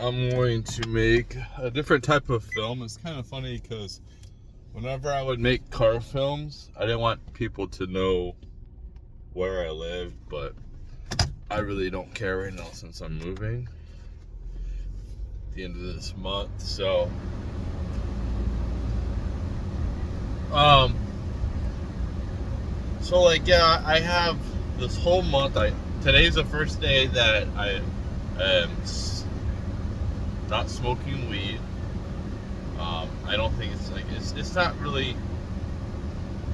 I'm going to make a different type of film. It's kind of funny because whenever I would make car films, I didn't want people to know where I live, but I really don't care right now since I'm moving at the end of this month. So, I have this whole month. Today's the first day that I am not smoking weed. I don't think it's not really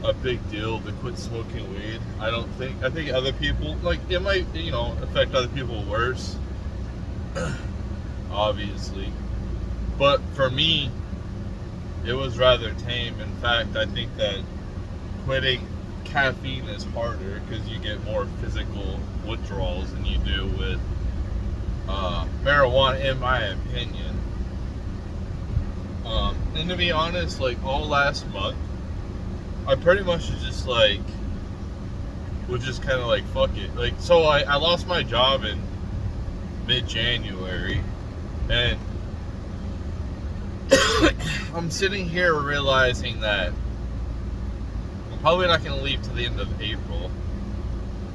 a big deal to quit smoking weed. I think other people, it might, affect other people worse, obviously. But for me, it was rather tame. In fact, I think that quitting caffeine is harder because you get more physical withdrawals than you do with marijuana, in my opinion. And to be honest, all last month, I pretty much was just kind of fuck it. So I lost my job in mid-January, and I'm sitting here realizing that I'm probably not going to leave to the end of April,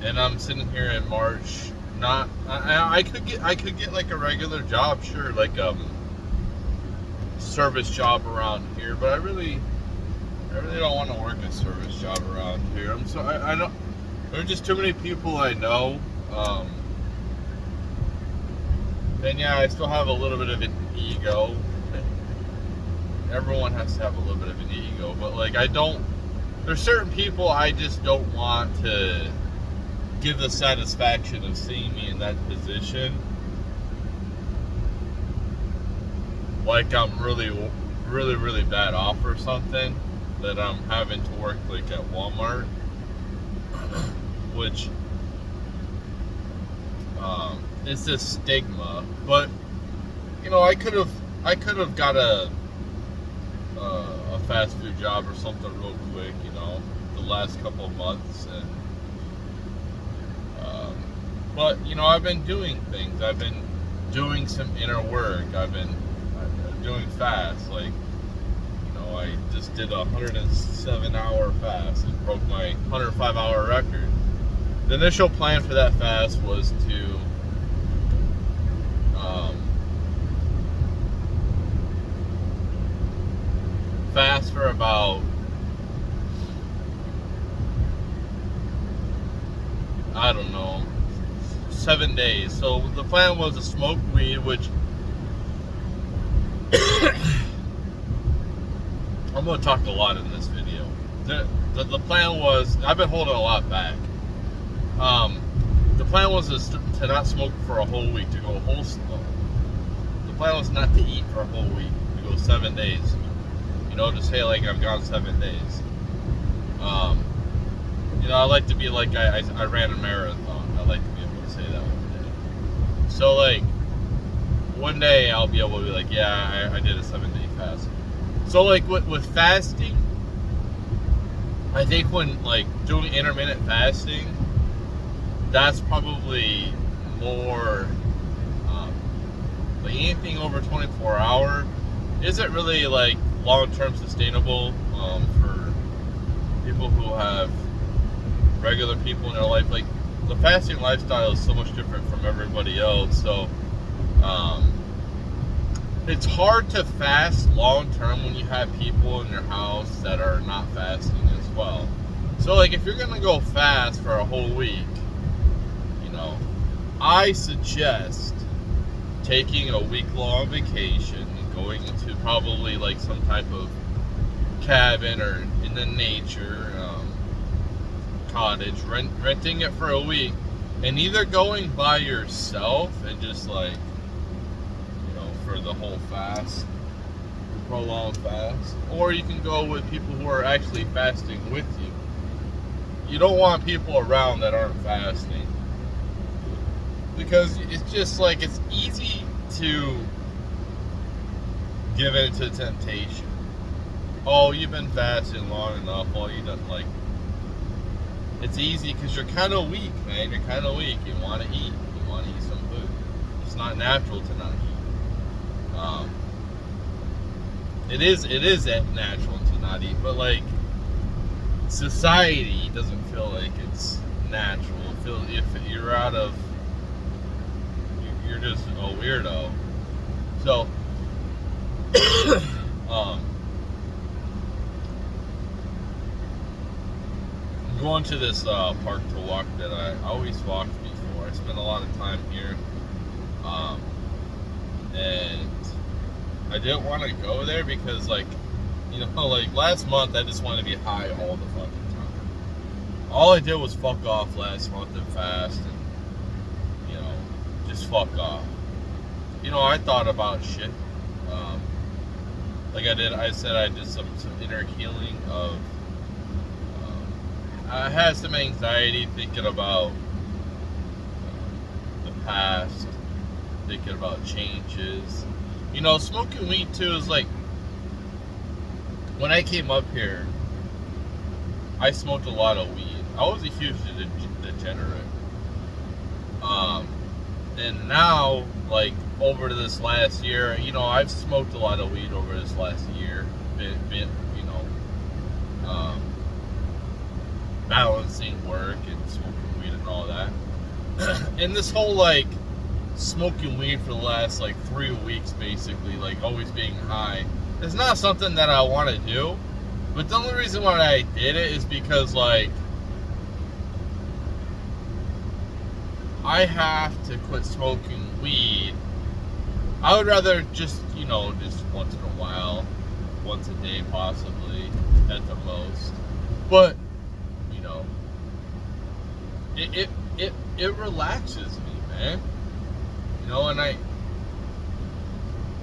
and I'm sitting here in March. I could get a regular job, sure, service job around here, but I really don't want to work a service job around here. I don't. There are just too many people I know. And yeah, I still have a little bit of an ego. Everyone has to have a little bit of an ego, but I don't. There's certain people I just don't want to give the satisfaction of seeing me in that position. I'm really bad off or something, that I'm having to work at Walmart, which it's this stigma. But I could have got a fast food job or something real quick, the last couple of months, and but I've been doing things. I've been doing some inner work. I've been doing fast. I just did a 107-hour fast and broke my 105-hour record. The initial plan for that fast was to fast for about, I don't know, 7 days. So the plan was to smoke weed, which I'm going to talk a lot in this video. The plan was, I've been holding a lot back. The plan was to not smoke for a whole week, to go the plan was not to eat for a whole week, to go 7 days. To say I've gone 7 days. I like to be I ran a marathon. I like to be able to say that one day. So one day I'll be able to be yeah, I did a 7-day fast. So with fasting, I think when doing intermittent fasting, that's probably more anything over 24 hour isn't really long-term sustainable for people who have regular people in their life. The fasting lifestyle is so much different from everybody else, so it's hard to fast long term when you have people in your house that are not fasting as well. So if you're gonna go fast for a whole week, I suggest taking a week-long vacation and going to probably some type of cabin or in the nature, cottage, renting it for a week, and either going by yourself and just for the whole fast, prolonged fast, or you can go with people who are actually fasting with you. You don't want people around that aren't fasting, because it's just it's easy to give in to temptation. Oh, you've been fasting long enough. Oh, you don't it's easy because you're kind of weak, man. You're kind of weak. You want to eat. You want to eat some food. It's not natural to not eat. It is natural to not eat, but like society doesn't feel like it's natural. If you're out of, you're just a weirdo. So, I'm going to this park to walk that I always walked before. I spent a lot of time here, and I didn't want to go there because, like, like last month I just wanted to be high all the fucking time. All I did was fuck off last month and fast, and just fuck off. I thought about shit. Like I said I did some inner healing of. I had some anxiety thinking about the past, thinking about changes. Smoking weed too is like, when I came up here, I smoked a lot of weed. I was a huge degenerate. And now, like, over this last year, I've smoked a lot of weed over this last year. Balancing work and smoking weed and all that. And this whole, like, smoking weed for the last, like, 3 weeks, basically, like, always being high, it's not something that I want to do. But the only reason why I did it is because, like, I have to quit smoking weed. I would rather just once in a while, once a day possibly, at the most. But, it relaxes me, man. And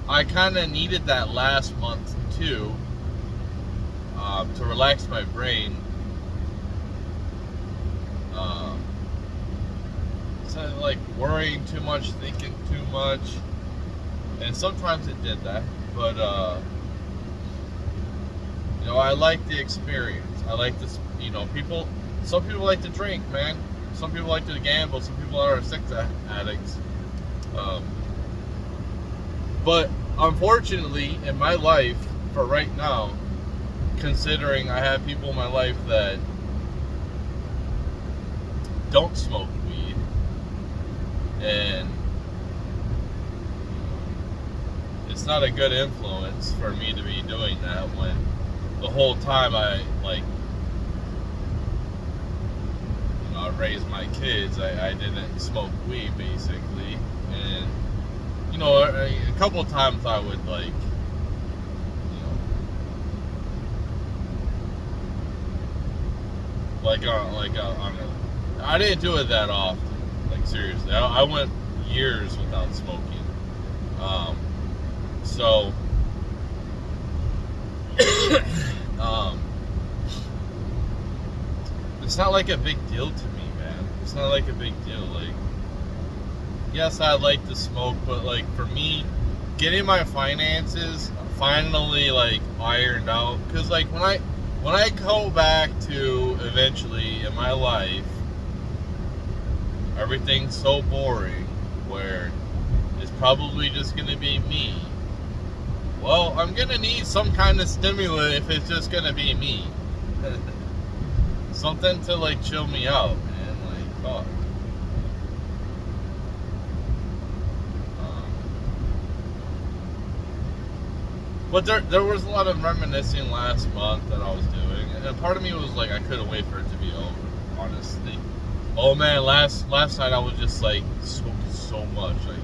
I kind of needed that last month too, to relax my brain. Instead of like worrying too much, thinking too much, and sometimes it did that. But I like the experience. I like this. Some people like to drink, man. Some people like to gamble. Some people are sex addicts. But unfortunately, in my life, for right now, considering I have people in my life that don't smoke weed, and it's not a good influence for me to be doing that when the whole time I raised my kids, I didn't smoke weed basically. And a couple of times I would I didn't do it that often. Like, seriously, I went years without smoking. So it's not like a big deal to me, man. It's not like a big deal. Like, yes, I like to smoke, but like for me, getting my finances finally like ironed out, because like when I go back to eventually in my life, everything's so boring where it's probably just gonna be me. Well, I'm gonna need some kind of stimulant if it's just gonna be me. Something to like chill me out, man. Like, fuck. But there was a lot of reminiscing last month that I was doing, and a part of me was like, I couldn't wait for it to be over, honestly. Oh man, last night I was just like smoking so much. Like,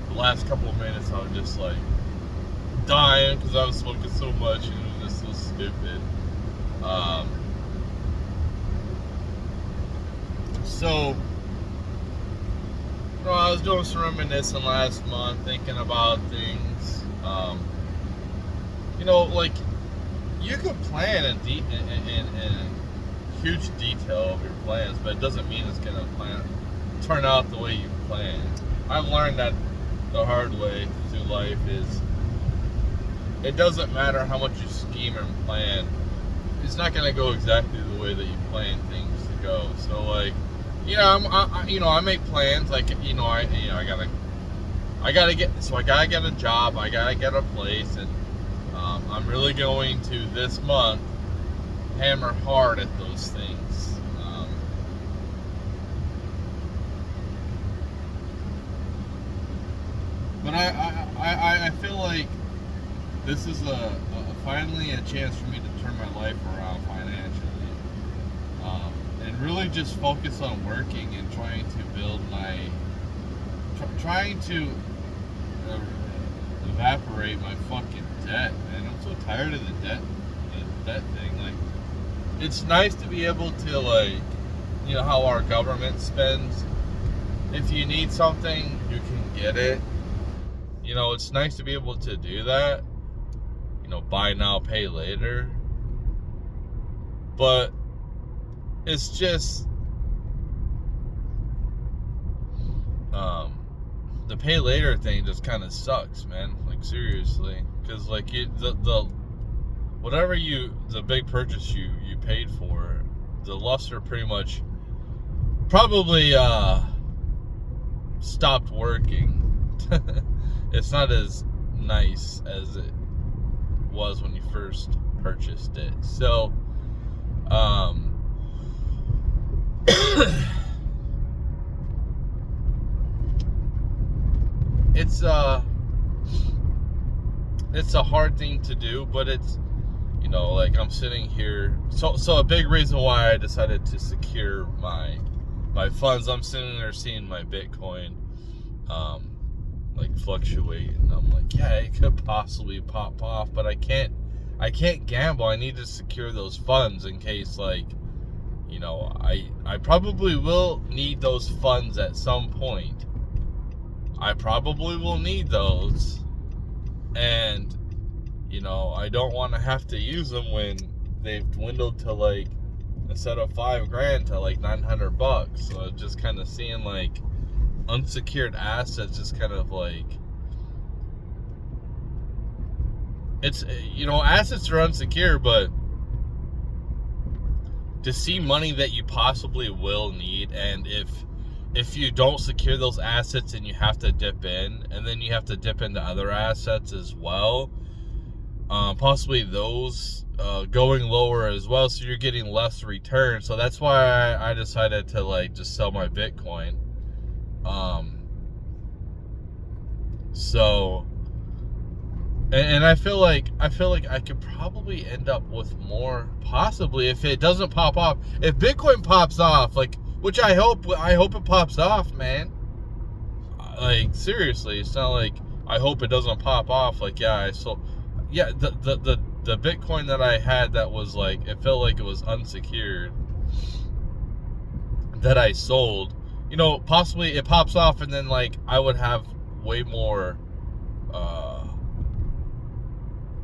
the last couple of minutes I was just like dying because I was smoking so much, and it was just so stupid. So, I was doing some reminiscing last month, thinking about things. Like, you could plan in huge detail of your plans, but it doesn't mean it's gonna turn out the way you planned. I've learned that the hard way through life is, it doesn't matter how much you scheme and plan, it's not gonna go exactly the way that you plan things to go. So like, I make plans, like, I gotta I gotta get a job, I gotta get a place, and I'm really going to this month hammer hard at those things. But I feel like this is finally a chance for me to turn my life around financially, and really just focus on working and trying to build trying to uh, evaporate my fucking debt, man. I'm so tired of the debt thing. Like, it's nice to be able to, like, you know how our government spends. If you need something, you can get it. You know, it's nice to be able to do that. You know, buy now, pay later. But it's just the pay later thing just kind of sucks, man. Like, seriously, because like the whatever the big purchase you paid for, the luster pretty much probably stopped working. It's not as nice as it was when you first purchased it. So it's a hard thing to do, but it's, you know, like, I'm sitting here. So a big reason why I decided to secure my funds, I'm sitting there seeing my Bitcoin like fluctuate, and I'm like, yeah, it could possibly pop off, but I can't gamble. I need to secure those funds in case, like, you know, I probably will need those funds at some point. I probably will need those, and, you know, I don't want to have to use them when they've dwindled to, like, instead of $5,000 to like $900. So just kind of seeing, like, unsecured assets just kind of like, it's, you know, assets are unsecured, but to see money that you possibly will need, and if you don't secure those assets and you have to dip in, and then you have to dip into other assets as well, possibly those going lower as well, so you're getting less return. So that's why I decided to, like, just sell my Bitcoin. So, and I feel like I could probably end up with more, possibly, if it doesn't pop off. If Bitcoin pops off, like, which I hope it pops off, man. Like, seriously, it's not like I hope it doesn't pop off. Like, yeah, the Bitcoin that I had that was, like, it felt like it was unsecured, that I sold, you know, possibly it pops off, and then, like, I would have way more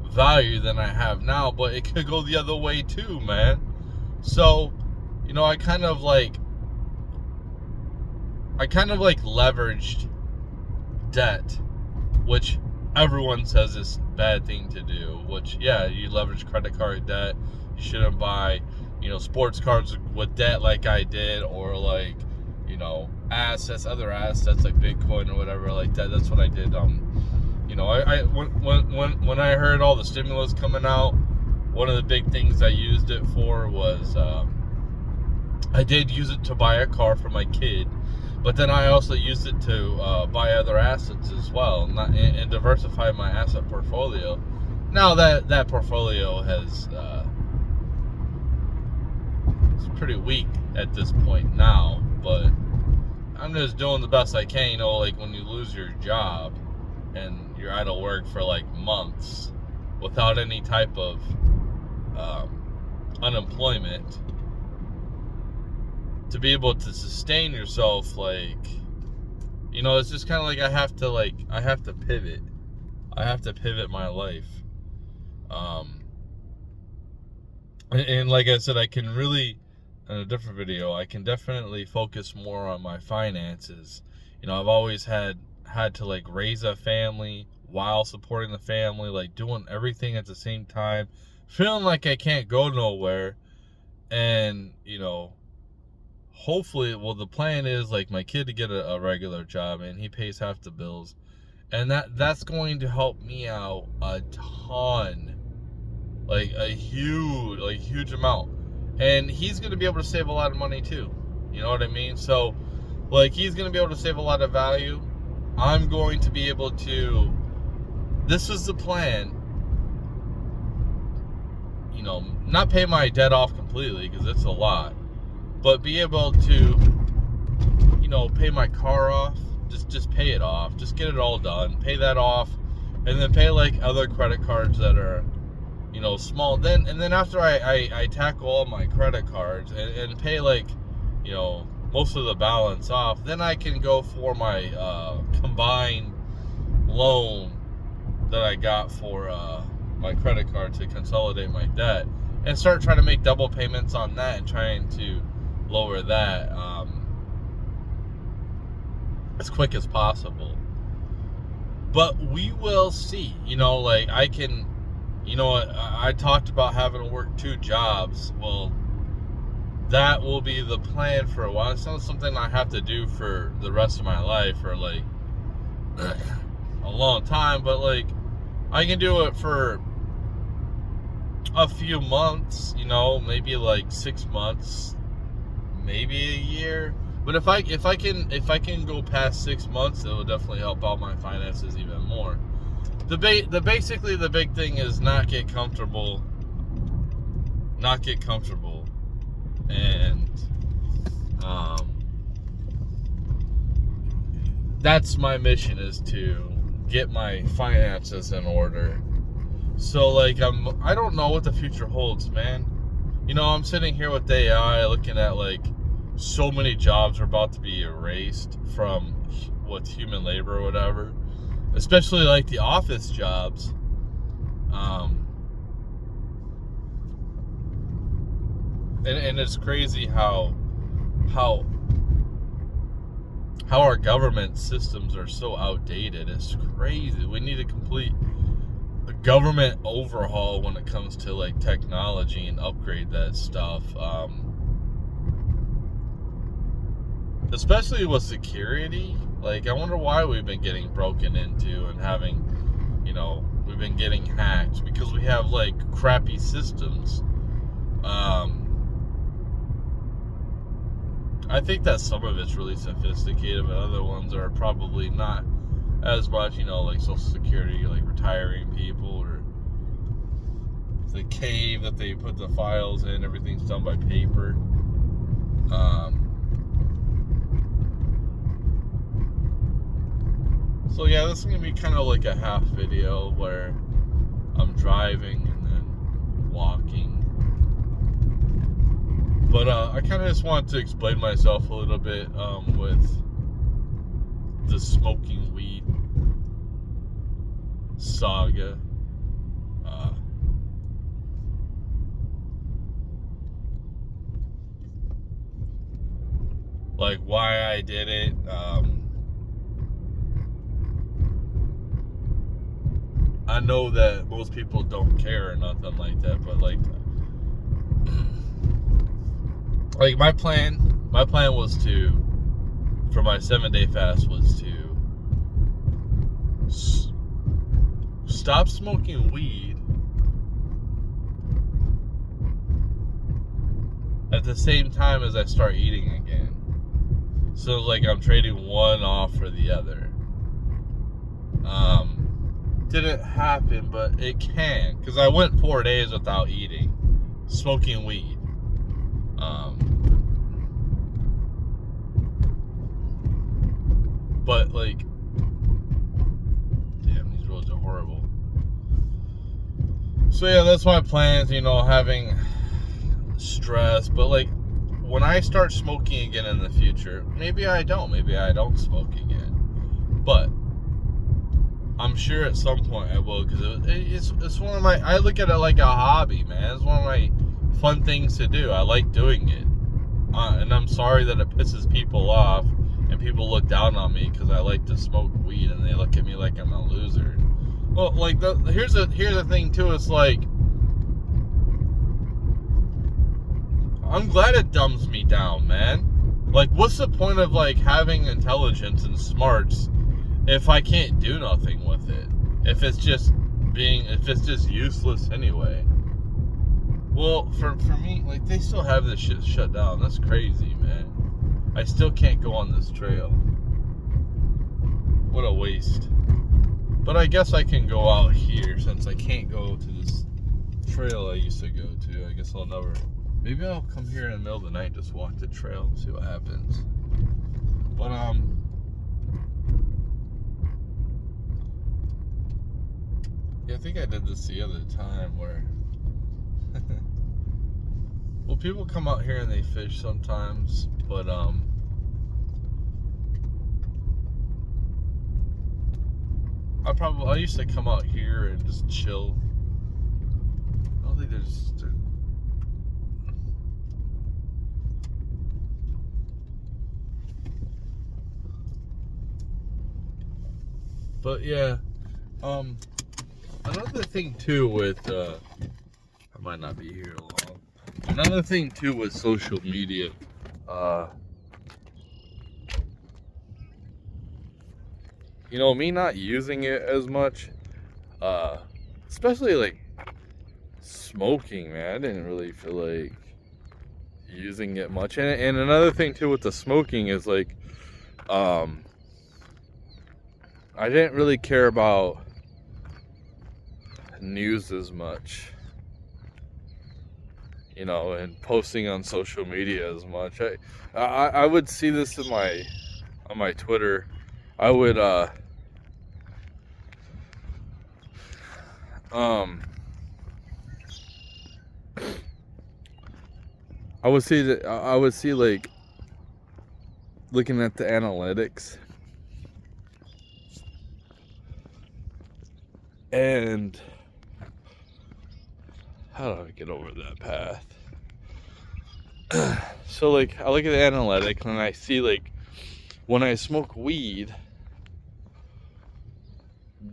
value than I have now. But it could go the other way too, man. So, you know, I kind of like leveraged debt, which everyone says is a bad thing to do. Which, yeah, you leverage credit card debt. You shouldn't buy, you know, sports cards with debt like I did, or, like, you know, other assets like Bitcoin or whatever like that. That's what I did. You know, when I heard all the stimulus coming out, one of the big things I used it for was, I did use it to buy a car for my kid, but then I also used it to buy other assets as well, and diversify my asset portfolio. Now that portfolio has it's pretty weak at this point now, but I'm just doing the best I can. You know, like, when you lose your job and you're out of work for, like, months without any type of unemployment, to be able to sustain yourself, like, you know, it's just kind of like I have to pivot. I have to pivot my life. And like I said, I can really, in a different video, I can definitely focus more on my finances. You know, I've always had to, like, raise a family while supporting the family, like, doing everything at the same time, feeling like I can't go nowhere. And, you know, hopefully, well, the plan is, like, my kid to get a regular job, and he pays half the bills. And that's going to help me out a ton. Like a huge amount. And he's going to be able to save a lot of money too. You know what I mean? So, like, he's going to be able to save a lot of value. I'm going to be able to, this is the plan, you know, not pay my debt off completely because it's a lot, but be able to, you know, pay my car off, just pay it off, just get it all done, pay that off, and then pay like other credit cards that are, you know, small. Then after I tackle all my credit cards and pay like, you know, most of the balance off, then I can go for my combined loan that I got for my credit card to consolidate my debt and start trying to make double payments on that and trying to lower that as quick as possible. But we will see. You know, like, I can, you know, I talked about having to work 2 jobs. Well, that will be the plan for a while. It's not something I have to do for the rest of my life or like a long time, but like I can do it for a few months, you know, maybe like 6 months, maybe a year. But if I can go past 6 months, it will definitely help out my finances even more. Basically the big thing is not get comfortable, and that's my mission, is to get my finances in order. So like I don't know what the future holds, man. You know, I'm sitting here with AI looking at like so many jobs are about to be erased from what's human labor or whatever, especially like the office jobs. And it's crazy how our government systems are so outdated. It's crazy. We need a complete government overhaul when it comes to like technology and upgrade that stuff. Especially with security. Like, I wonder why we've been getting broken into and having, you know, we've been getting hacked because we have like crappy systems. I think that some of it's really sophisticated, but other ones are probably not as much, you know, like Social Security, like retiring people, or the cave that they put the files in, everything's done by paper. So yeah, this is going to be kind of like a half video where I'm driving and then walking. But I kind of just want to explain myself a little bit with the smoking weed saga. Like why I did it. I know that most people don't care or nothing like that, but like my plan was to, for my 7-day fast, was to stop smoking weed at the same time as I start eating again. So like I'm trading one off for the other. Didn't happen, but it can, because I went 4 days without eating, smoking weed. But like, damn, these roads are horrible. So yeah, that's my plans, you know, having stress. But like, when I start smoking again in the future, maybe I don't smoke again, but I'm sure at some point I will, because it's one of my, I look at it like a hobby, man. It's one of my fun things to do. I like doing it, and I'm sorry that it pisses people off and people look down on me because I like to smoke weed and they look at me like I'm a loser. Well, like here's the thing too. It's like, I'm glad it dumbs me down, man. Like, what's the point of like having intelligence and smarts if I can't do nothing with it, if it's just useless anyway. Well, for me, like, they still have this shit shut down. That's crazy, man. I still can't go on this trail. What a waste. But I guess I can go out here since I can't go to this trail I used to go to. I guess I'll never. Maybe I'll come here in the middle of the night, just walk the trail and see what happens. But yeah, I think I did this the other time where well, people come out here and they fish sometimes, but I used to come out here and just chill. I don't think but yeah, another thing too with I might not be here long. Another thing too with social media, you know, me not using it as much, especially like smoking, man. I didn't really feel like using it much. And another thing too with the smoking is like, I didn't really care about news as much, you know, and posting on social media as much. I would see this in on my Twitter. I would I would see like looking at the analytics, and how do I get over that path? So like I look at the analytics and I see like when I smoke weed,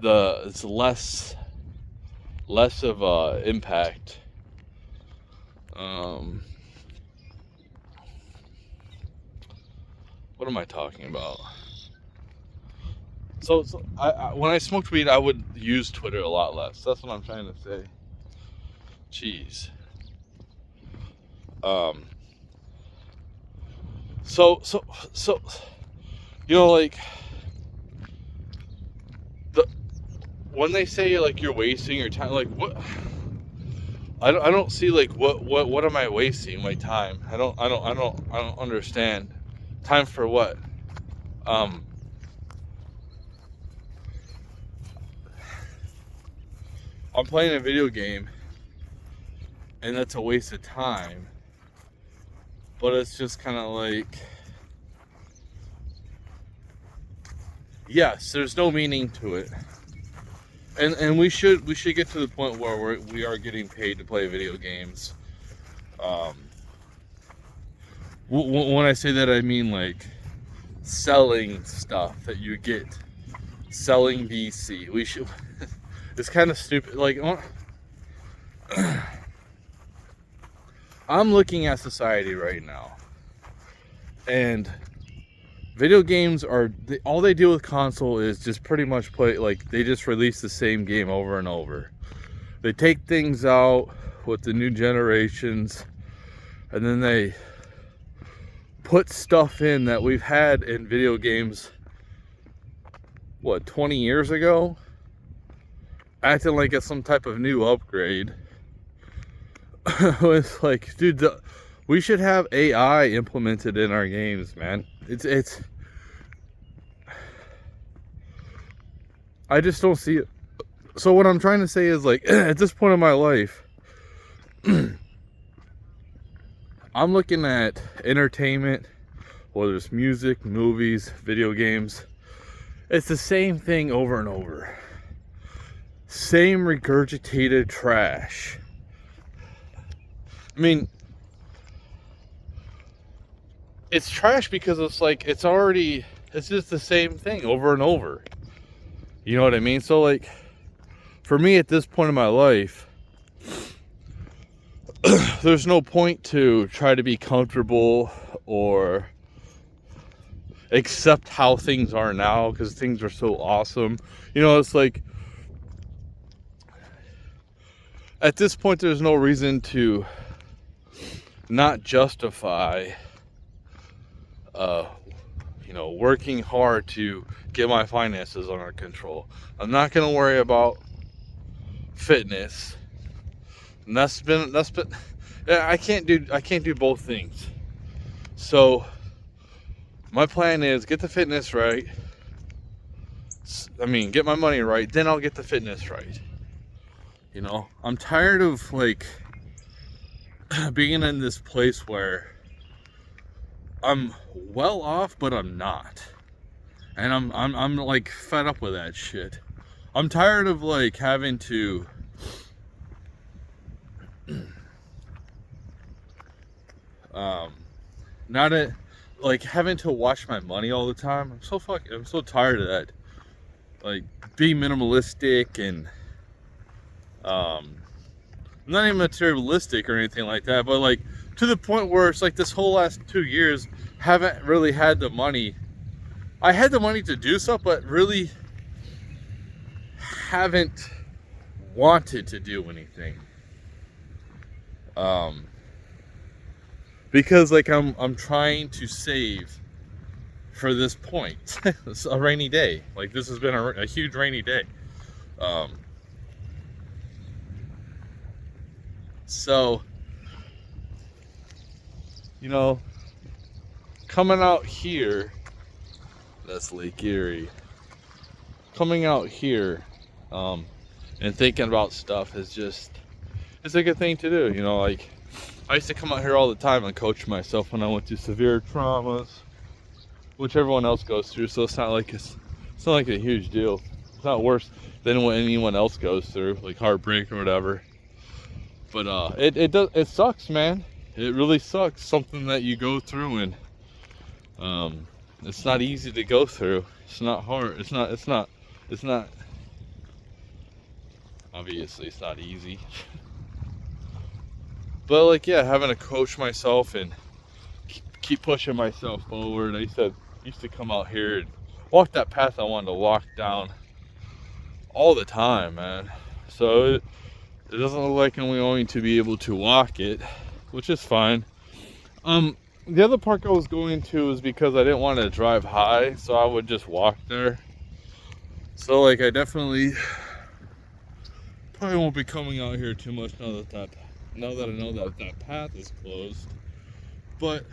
it's less of a impact. What am I talking about? So I when I smoked weed, I would use Twitter a lot less. That's what I'm trying to say. Jeez. So you know, like when they say like you're wasting your time, like what? I don't see like what am I wasting my time? I don't understand. Time for what? I'm playing a video game, and that's a waste of time. But it's just kind of like, yes, there's no meaning to it, and we should get to the point where we are getting paid to play video games. When I say that, I mean like selling stuff that you get, selling VC. We should. It's kind of stupid. Like, I'm looking at society right now, and video games all they do with console is just pretty much play, like, they just release the same game over and over. They take things out with the new generations, and then they put stuff in that we've had in video games, 20 years ago, acting like it's some type of new upgrade. It's like, dude, we should have AI implemented in our games, man. It's I just don't see it. So what I'm trying to say is, like, at this point in my life, I'm looking at entertainment, whether it's music, movies, video games. It's the same thing over and over. Same regurgitated trash. I mean, it's trash because it's like, it's just the same thing over and over. You know what I mean? So, like, for me at this point in my life, there's no point to try to be comfortable, or accept how things are now because things are so awesome. You know, it's like at this point there's no reason to not justify working hard to get my finances under control. I'm not going to worry about fitness. And that's been yeah, I can't do both things. So my plan is get the fitness right. Get my money right, then I'll get the fitness right. You know, I'm tired of like being in this place where I'm well off, but I'm not. And I'm like fed up with that shit. I'm tired of like having to like having to watch my money all the time. I'm so tired of that. Like being minimalistic and I'm not even materialistic or anything like that, but like to the point where it's like this whole last 2 years haven't really had the money. I had the money to do stuff, but really haven't wanted to do anything. Because like I'm trying to save for this point. It's a rainy day. Like this has been a huge rainy day. So, you know, coming out here, that's Lake Erie. Coming out here, and thinking about stuff is it's a good thing to do. You know, like I used to come out here all the time and coach myself when I went through severe traumas, which everyone else goes through. So it's not like a huge deal. It's not worse than what anyone else goes through, like heartbreak or whatever. But it sucks, man. It really sucks. Something that you go through, and it's not easy to go through. It's not hard. It's not. Obviously, it's not easy. But like, yeah, having to coach myself and keep pushing myself forward. I used to come out here and walk that path I wanted to walk down all the time, man. So it doesn't look like I'm going to be able to walk it, which is fine. The other park I was going to is because I didn't want to drive high, so I would just walk there. So like I definitely probably won't be coming out here too much now that I know that path is closed. But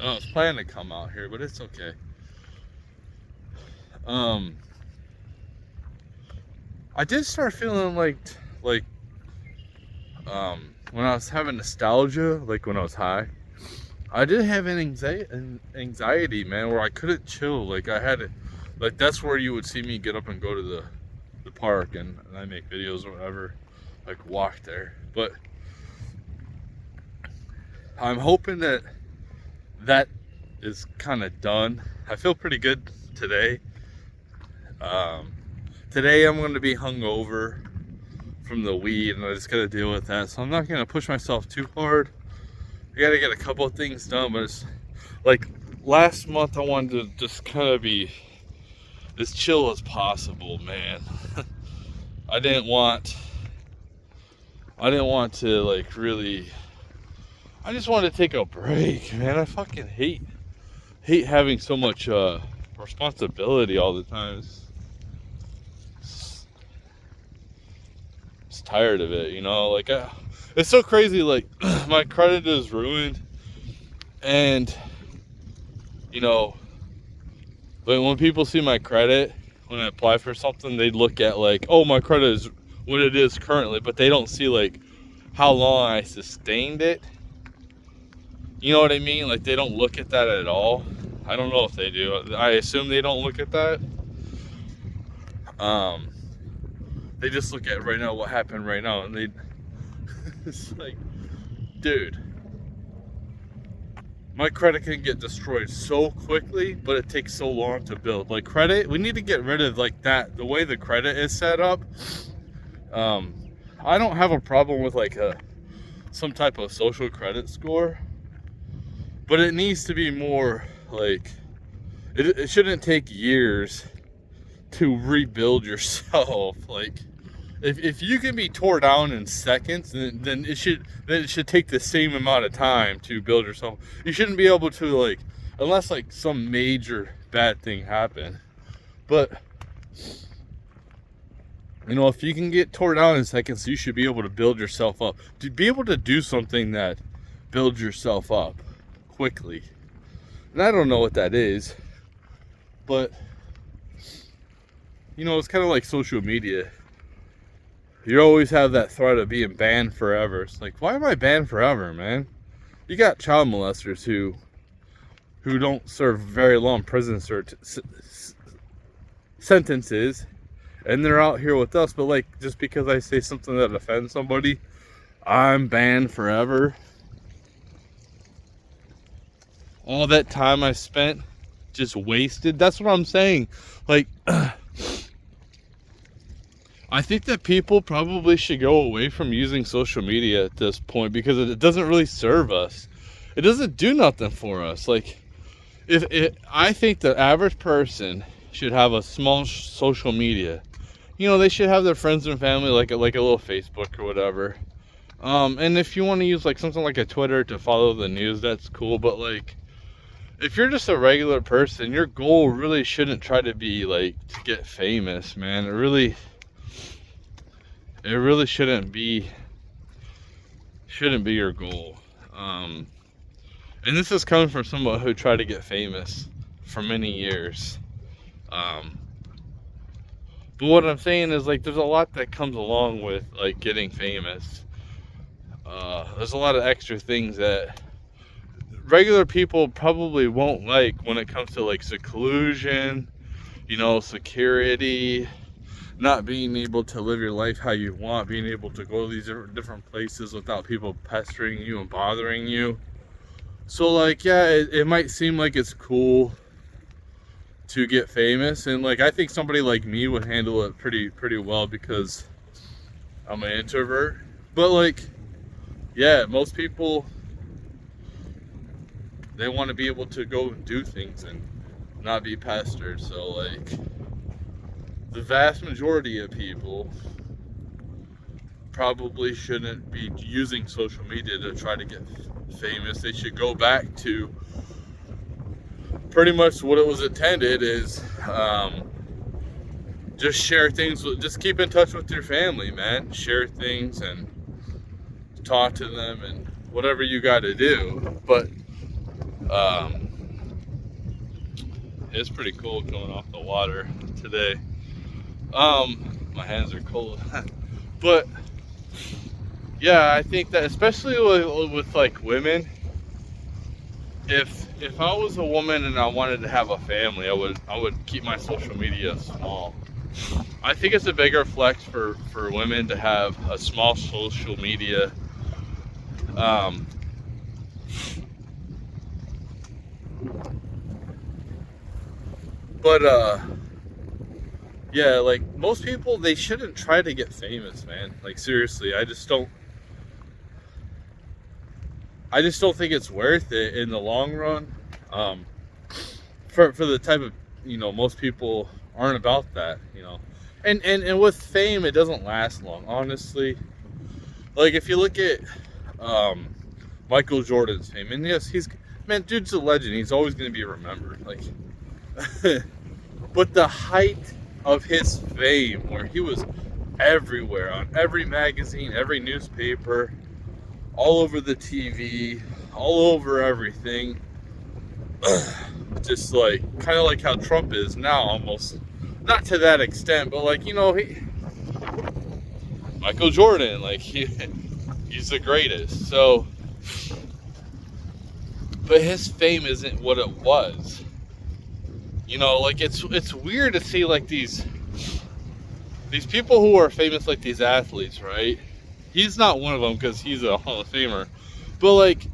I was planning to come out here, but it's okay. I did start feeling like when I was having nostalgia, like when I was high, I did have an anxiety, man, where I couldn't chill. Like I had it, like that's where you would see me get up and go to the park and I make videos or whatever, like walk there. But I'm hoping that is kind of done. I feel pretty good today. Today I'm going to be hungover from the weed, and I just gotta deal with that. So I'm not gonna push myself too hard. I gotta get a couple of things done, but it's like last month I wanted to just kind of be as chill as possible, man. I didn't want to like really. I just wanted to take a break, man. I fucking hate having so much responsibility all the time. Tired of it, you know, like it's so crazy. Like my credit is ruined, and you know, but when people see my credit when I apply for something, they look at like, oh, my credit is what it is currently, but they don't see like how long I sustained it. You know what I mean? Like they don't look at that at all. I don't know if they do. I assume they don't look at that. They just look at right now, what happened right now, and it's like, dude, my credit can get destroyed so quickly, but it takes so long to build. Like credit, we need to get rid of like that, the way the credit is set up. I don't have a problem with like some type of social credit score, but it needs to be more like it shouldn't take years to rebuild yourself. Like, if you can be tore down in seconds, then it should take the same amount of time to build yourself. You shouldn't be able to, like, unless like some major bad thing happened. But you know, if you can get tore down in seconds, you should be able to build yourself up. To be able to do something that builds yourself up quickly. And I don't know what that is, but you know, it's kind of like social media. You always have that threat of being banned forever. It's like, why am I banned forever, man? You got child molesters who don't serve very long prison sentences, and they're out here with us. But like, just because I say something that offends somebody, I'm banned forever. All that time I spent just wasted. That's what I'm saying. Like, I think that people probably should go away from using social media at this point, because it doesn't really serve us. It doesn't do nothing for us. Like, I think the average person should have a small social media. You know, they should have their friends and family, like a little Facebook or whatever. And if you want to use like something like a Twitter to follow the news, that's cool. But like, if you're just a regular person, your goal really shouldn't try to be like to get famous, man. It really shouldn't be your goal. And this is coming from someone who tried to get famous for many years. But what I'm saying is, like, there's a lot that comes along with like getting famous. There's a lot of extra things that regular people probably won't like when it comes to like seclusion, you know, security, not being able to live your life how you want, being able to go to these different places without people pestering you and bothering you. So like, yeah, it might seem like it's cool to get famous, and like I think somebody like me would handle it pretty well because I'm an introvert. But like, yeah, most people, they want to be able to go and do things and not be pestered. So like, the vast majority of people probably shouldn't be using social media to try to get famous. They should go back to pretty much what it was intended is, just share things, just keep in touch with your family, man. Share things and talk to them and whatever you got to do. But it's pretty cold coming off the water today. My hands are cold. But yeah, I think that especially with like women, if I was a woman and I wanted to have a family, I would keep my social media small. I think it's a bigger flex for women to have a small social media. But yeah, like most people, they shouldn't try to get famous, man. Like seriously, I just don't think it's worth it in the long run. For the type of, you know, most people aren't about that, you know. And with fame, it doesn't last long, honestly. Like if you look at Michael Jordan's fame, and yes, dude's a legend. He's always going to be remembered. Like, but the height of his fame, where he was everywhere, on every magazine, every newspaper, all over the TV, all over everything. Just like, kind of like how Trump is now, almost. Not to that extent, but like, you know, Michael Jordan, like he's the greatest. So, but his fame isn't what it was. You know, like it's weird to see like these people who are famous, like these athletes, right? He's not one of them because he's a Hall of Famer. But like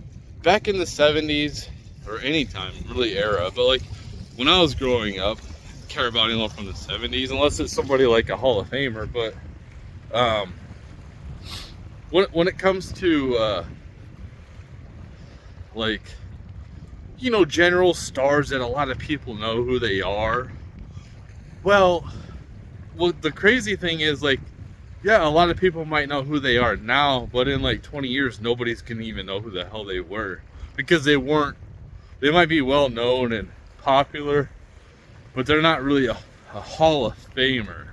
back in the 70s, or any time really era, but like when I was growing up, I care about anyone from the 70s unless it's somebody like a Hall of Famer. But when it comes to like you know, general stars that a lot of people know who they are. Well, the crazy thing is, like, yeah, a lot of people might know who they are now, but in like 20 years, nobody's gonna even know who the hell they were, because they weren't. They might be well known and popular, but they're not really a Hall of Famer.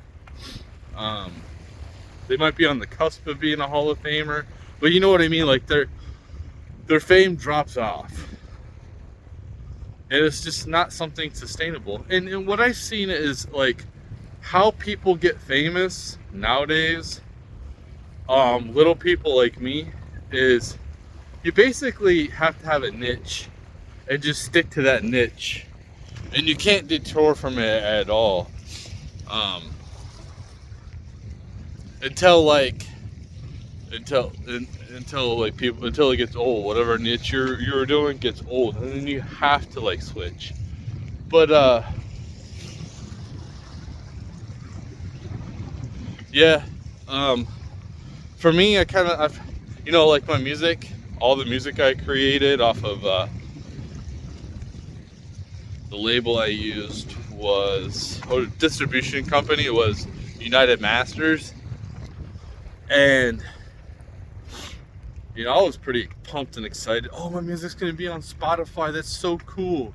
They might be on the cusp of being a Hall of Famer, but you know what I mean. Like their fame drops off, and it's just not something sustainable. And what I've seen is like how people get famous nowadays. Little people like me, is you basically have to have a niche and just stick to that niche, and you can't detour from it at all. Until like people, until it gets old, whatever niche you're doing gets old, and then you have to like switch. But yeah, for me, I've you know, like my music, all the music I created off of the label I used was, or distribution company was United Masters. And you know, I was pretty pumped and excited. Oh, my music's gonna be on Spotify. That's so cool.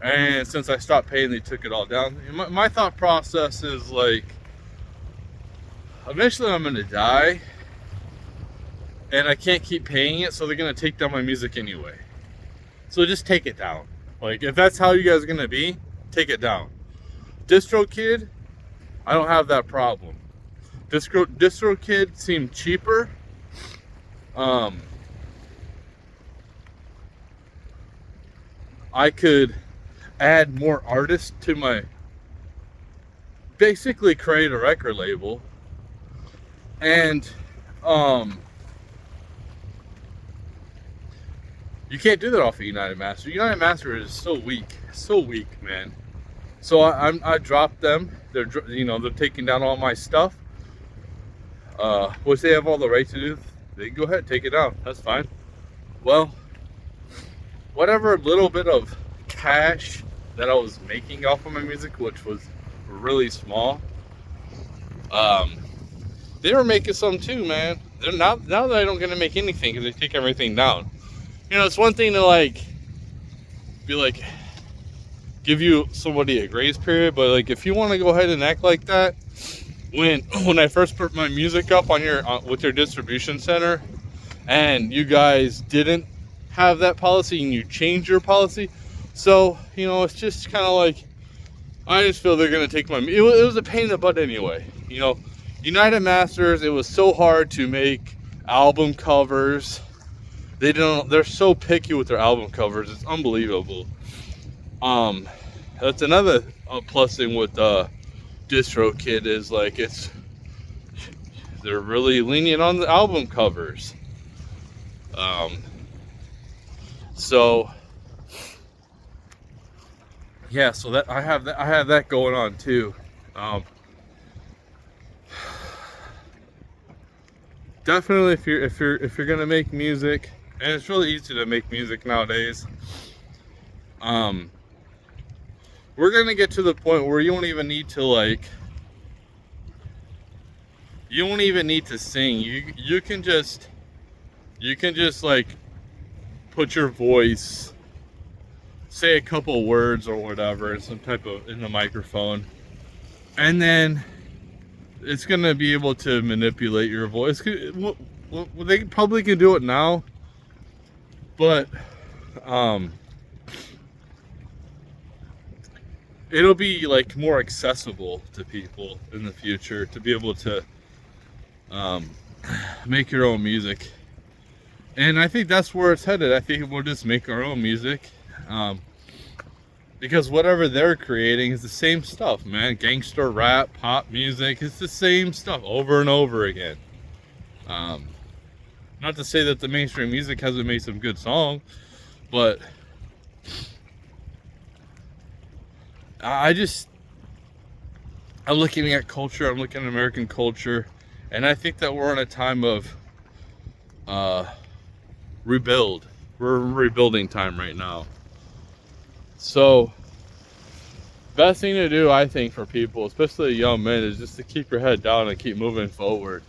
And since I stopped paying, they took it all down. My thought process is like, eventually I'm gonna die, and I can't keep paying it, so they're gonna take down my music anyway. So just take it down. Like, if that's how you guys are gonna be, take it down. DistroKid, I don't have that problem. DistroKid seemed cheaper. I could add more artists to my, basically create a record label. And you can't do that off of United Master. United Master is so weak, man. So I dropped them. They're taking down all my stuff. Which they have all the right to do. They go ahead, take it down. That's fine. Well, whatever little bit of cash that I was making off of my music, which was really small, they were making some too, man. They're now that I don't get to make anything because they take everything down. You know, it's one thing to like be like, give you somebody a grace period, but like if you want to go ahead and act like that, when I first put my music up on with your distribution center, and you guys didn't have that policy and you changed your policy, so you know, it's just kind of like, I just feel they're gonna take it was a pain in the butt anyway. You know, United Masters, it was so hard to make album covers. They're so picky with their album covers, it's unbelievable. That's another plus thing with DistroKid, is like they're really lenient on the album covers. So yeah, so that I have that going on too. Definitely, if you're gonna make music, and it's really easy to make music nowadays. We're gonna get to the point where you won't even need to sing. You can just like put your voice, say a couple words or whatever in the microphone, and then it's gonna be able to manipulate your voice. They probably can do it now, but it'll be like more accessible to people in the future to be able to make your own music. And I think that's where it's headed. I think we'll just make our own music, because whatever they're creating is the same stuff, man. Gangster rap, pop music, it's the same stuff over and over again. Not to say that the mainstream music hasn't made some good songs, but I'm looking at culture, I'm looking at American culture, and I think that we're in a time of rebuild. We're in rebuilding time right now. So best thing to do, I think, for people, especially young men, is just to keep your head down and keep moving forward.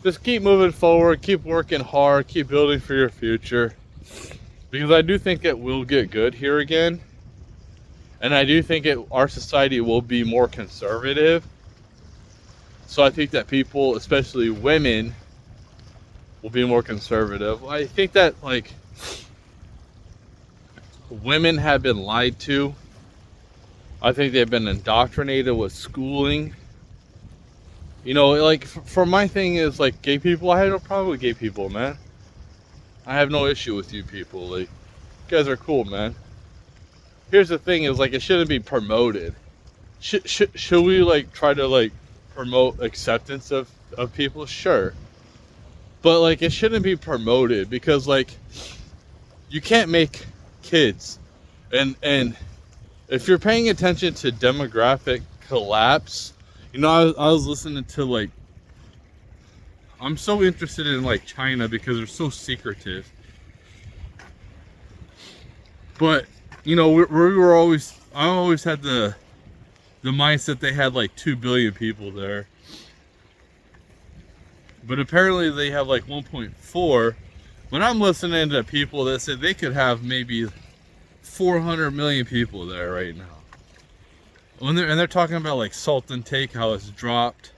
Just keep moving forward, keep working hard, keep building for your future. Because I do think it will get good here again. And I do think our society will be more conservative. So I think that people, especially women, will be more conservative. I think that, like, women have been lied to. I think they've been indoctrinated with schooling. You know, like, for my thing is, like, gay people, I have no problem with gay people, man. I have no issue with you people. Like, you guys are cool, man. Here's the thing is, like, it shouldn't be promoted. Should we, like, try to, like, promote acceptance of people? Sure. But, like, it shouldn't be promoted because, like, you can't make kids. And if you're paying attention to demographic collapse, you know, I was listening to, like, I'm so interested in, like, China because they're so secretive. But, you know, I always had the mindset they had like 2 billion people there. But apparently they have like 1.4. But I'm listening to people that said they could have maybe 400 million people there right now. And they're talking about like salt intake, how it's dropped.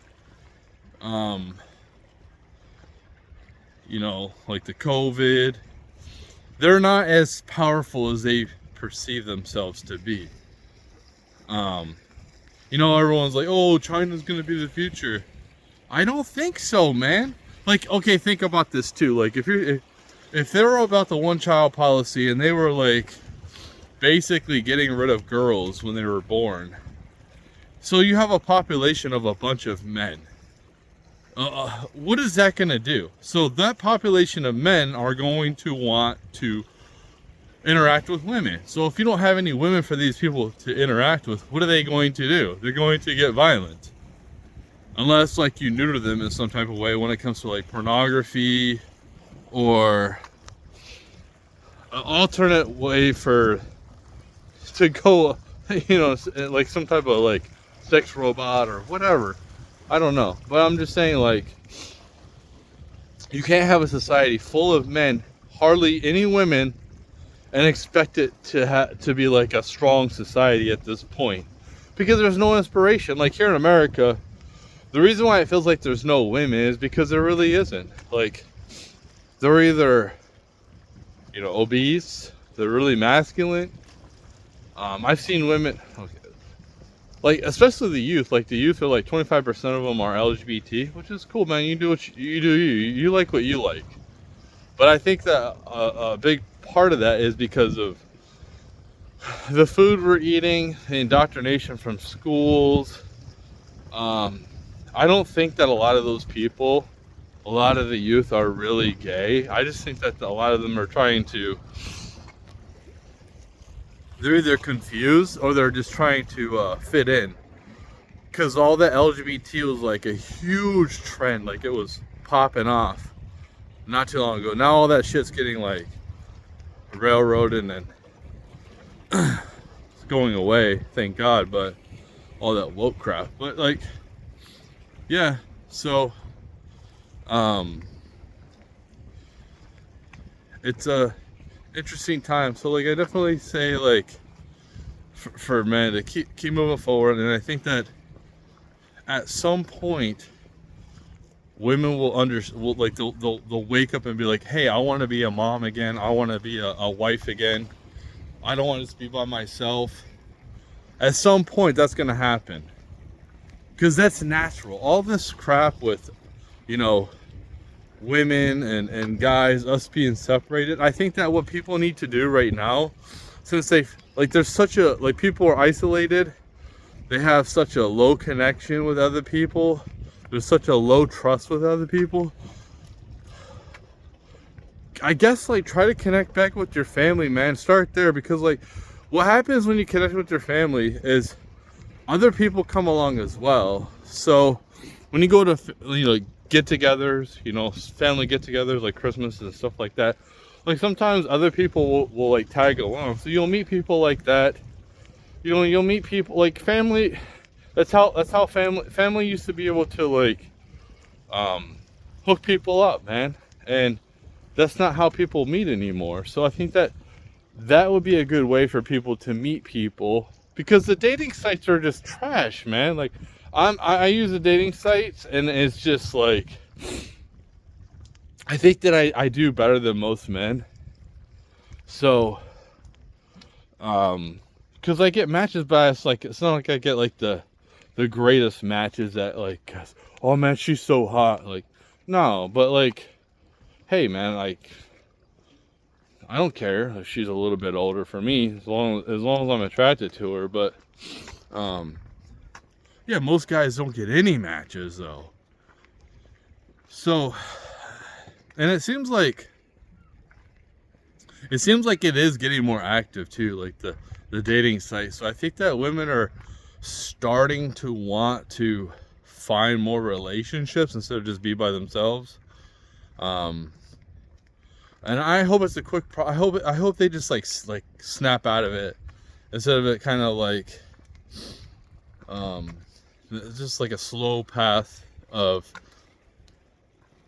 You know, like the COVID. They're not as powerful as they perceive themselves to be. You know, everyone's like, oh, China's gonna be the future. I don't think so, man. Like, okay, think about this too. Like, if they were about the one-child policy and they were like basically getting rid of girls when they were born, so you have a population of a bunch of men. What is that gonna do? So that population of men are going to want to interact with women. So if you don't have any women for these people to interact with, what are they going to do? They're going to get violent. Unless, like, you neuter them in some type of way when it comes to, like, pornography or an alternate way to go, you know, like some type of, like, sex robot or whatever. I don't know. But I'm just saying, like, you can't have a society full of men, hardly any women, and expect it to be like a strong society at this point, because there's no inspiration. Like here in America, the reason why it feels like there's no women is because there really isn't. Like, they're either, you know, obese, they're really masculine. I've seen women, okay, like especially the youth. Like the youth are like 25% of them are LGBT, which is cool, man. You do what you do. You like what you like. But I think that a big part of that is because of the food we're eating, the indoctrination from schools. I don't think that a lot of those people, a lot of the youth are really gay. I just think that a lot of them are they're either confused or they're just trying to fit in. Because all the LGBT was like a huge trend, like it was popping off not too long ago. Now all that shit's getting like railroaded and it's going away, thank God. But all that woke crap. But like, yeah. So, it's a interesting time. So like, I definitely say like for men to keep moving forward, and I think that at some point, women will they'll wake up and be like, hey, I want to be a mom again. I want to be a wife again. I don't want to just be by myself. At some point, that's going to happen. Because that's natural. All this crap with, you know, women and guys, us being separated. I think that what people need to do right now, since there's such a, like, people are isolated. They have such a low connection with other people. There's such a low trust with other people. I guess, like, try to connect back with your family, man. Start there, because, like, what happens when you connect with your family is other people come along as well. So when you go to, you know, get-togethers, you know, family get-togethers like Christmas and stuff like that, like sometimes other people will like tag along. So you'll meet people like that. You'll meet people like family. That's how family used to be able to like hook people up, man. And that's not how people meet anymore. So I think that would be a good way for people to meet people, because the dating sites are just trash, man. Like I use the dating sites, and it's just like, I think that I do better than most men. So because I get matches, but it's not like I get like the greatest matches that like, oh man, she's so hot. Like, no, but like, hey man, like, I don't care if she's a little bit older for me, as long as I'm attracted to her. But yeah, most guys don't get any matches though. So, and it seems like it is getting more active too, like the dating site. So I think that women are starting to want to find more relationships instead of just be by themselves. And I hope it's a quick I hope they just like snap out of it, instead of it kind of like just like a slow path of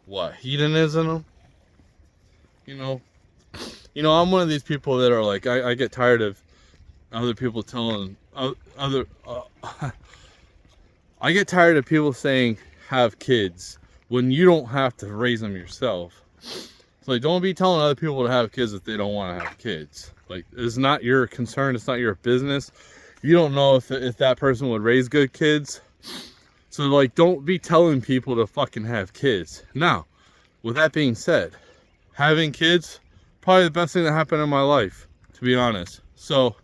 what, hedonism. You know, I'm one of these people that are like, I get tired of other people telling I get tired of people saying have kids when you don't have to raise them yourself. So like, don't be telling other people to have kids if they don't want to have kids. Like, it's not your concern, it's not your business. You don't know if that person would raise good kids. So like, don't be telling people to fucking have kids. Now, with that being said, having kids, probably the best thing that happened in my life, to be honest. So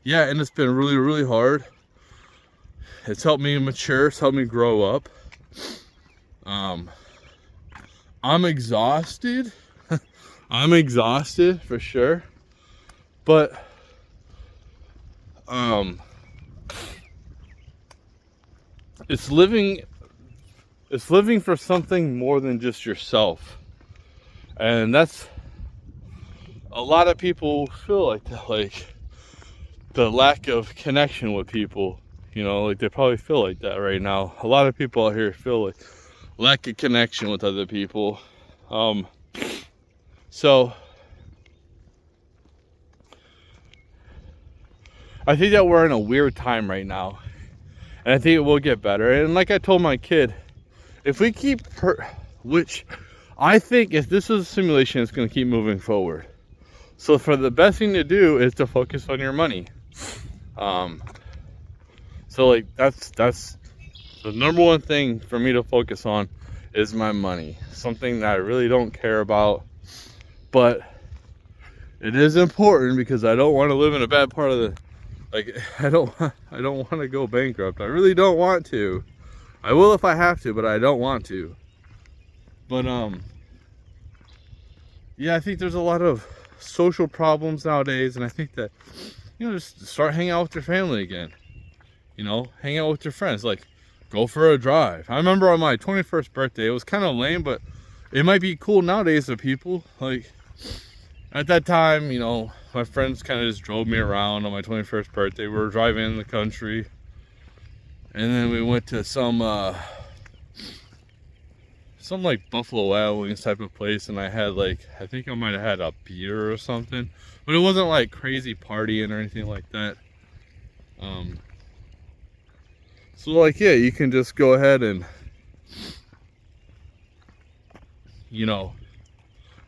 yeah, and it's been really, really hard. It's helped me mature, it's helped me grow up. I'm exhausted. I'm exhausted for sure. But it's living for something more than just yourself. And that's, a lot of people feel like that, like the lack of connection with people, like they probably feel like that right now. A lot of people out here feel like lack of connection with other people. So I think that we're in a weird time right now, and I think it will get better. And like I told my kid, if we keep which I think if this is a simulation, it's going to keep moving forward. So for the best thing to do is to focus on your money. So like that's the number one thing for me to focus on is my money. Something that I really don't care about, but it is important because I don't want to live in a bad part of the, like, I don't want to go bankrupt. I really don't want to. I will if I have to, but I don't want to. But yeah, I think there's a lot of social problems nowadays, and I think that, just start hanging out with your family again. Hang out with your friends, like go for a drive. I remember on my 21st birthday, it was kind of lame, but it might be cool nowadays to people. Like at that time, my friends kind of just drove me around on my 21st birthday. We were driving in the country, and then we went to some like Buffalo Wild Wings type of place, and I had like, I think I might have had a beer or something, but it wasn't like crazy partying or anything like that. So like, yeah, you can just go ahead and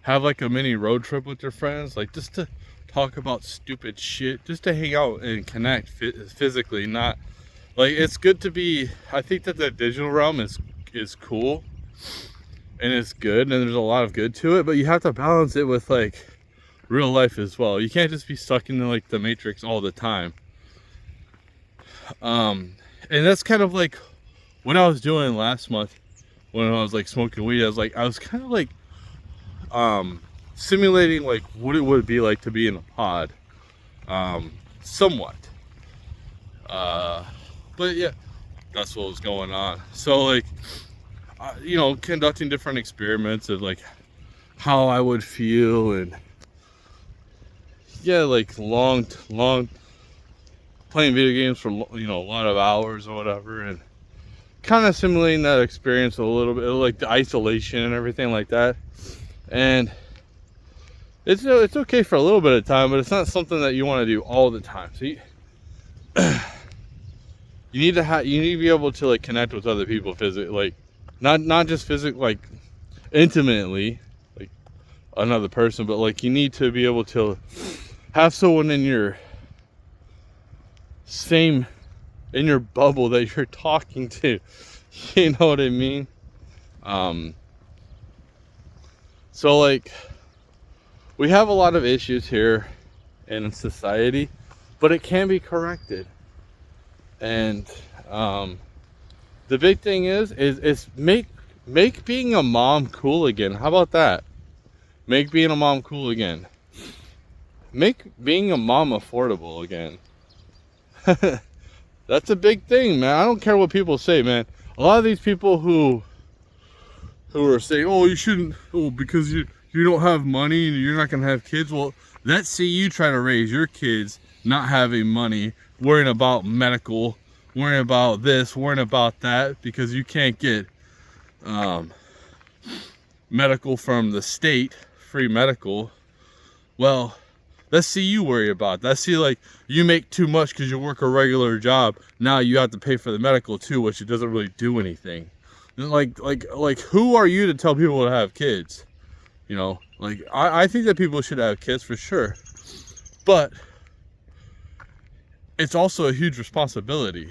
have like a mini road trip with your friends, like just to talk about stupid shit, just to hang out and connect physically. Not like, it's good to be, I think that the digital realm is cool and it's good, and there's a lot of good to it, but you have to balance it with like real life as well. You can't just be stuck in like the matrix all the time. And that's kind of like what I was doing last month when I was like smoking weed. I was kind of like simulating like what it would be like to be in a pod, somewhat. But yeah, that's what was going on. So like, conducting different experiments of like how I would feel and yeah, like long playing video games for, you know, a lot of hours or whatever, and kind of simulating that experience a little bit, like the isolation and everything like that. And it's okay for a little bit of time, but it's not something that you want to do all the time. So you need to be able to like connect with other people physically, like not just physically, like intimately, like another person, but like you need to be able to have someone in your bubble that you're talking to. You know what I mean? So like, we have a lot of issues here in society, but it can be corrected. And the big thing is make being a mom cool again. How about that? Make being a mom cool again. Make being a mom affordable again. That's a big thing, man. I don't care what people say, man. A lot of these people who are saying, oh, you shouldn't, oh, because you don't have money and you're not gonna have kids. Well, let's see you try to raise your kids not having money, worrying about medical, worrying about this, worrying about that, because you can't get medical from the state, free medical. Well, let's see you worry about that. Let's see, like, you make too much because you work a regular job. Now you have to pay for the medical too, which it doesn't really do anything. Like who are you to tell people to have kids? You know, like, I think that people should have kids for sure, but it's also a huge responsibility.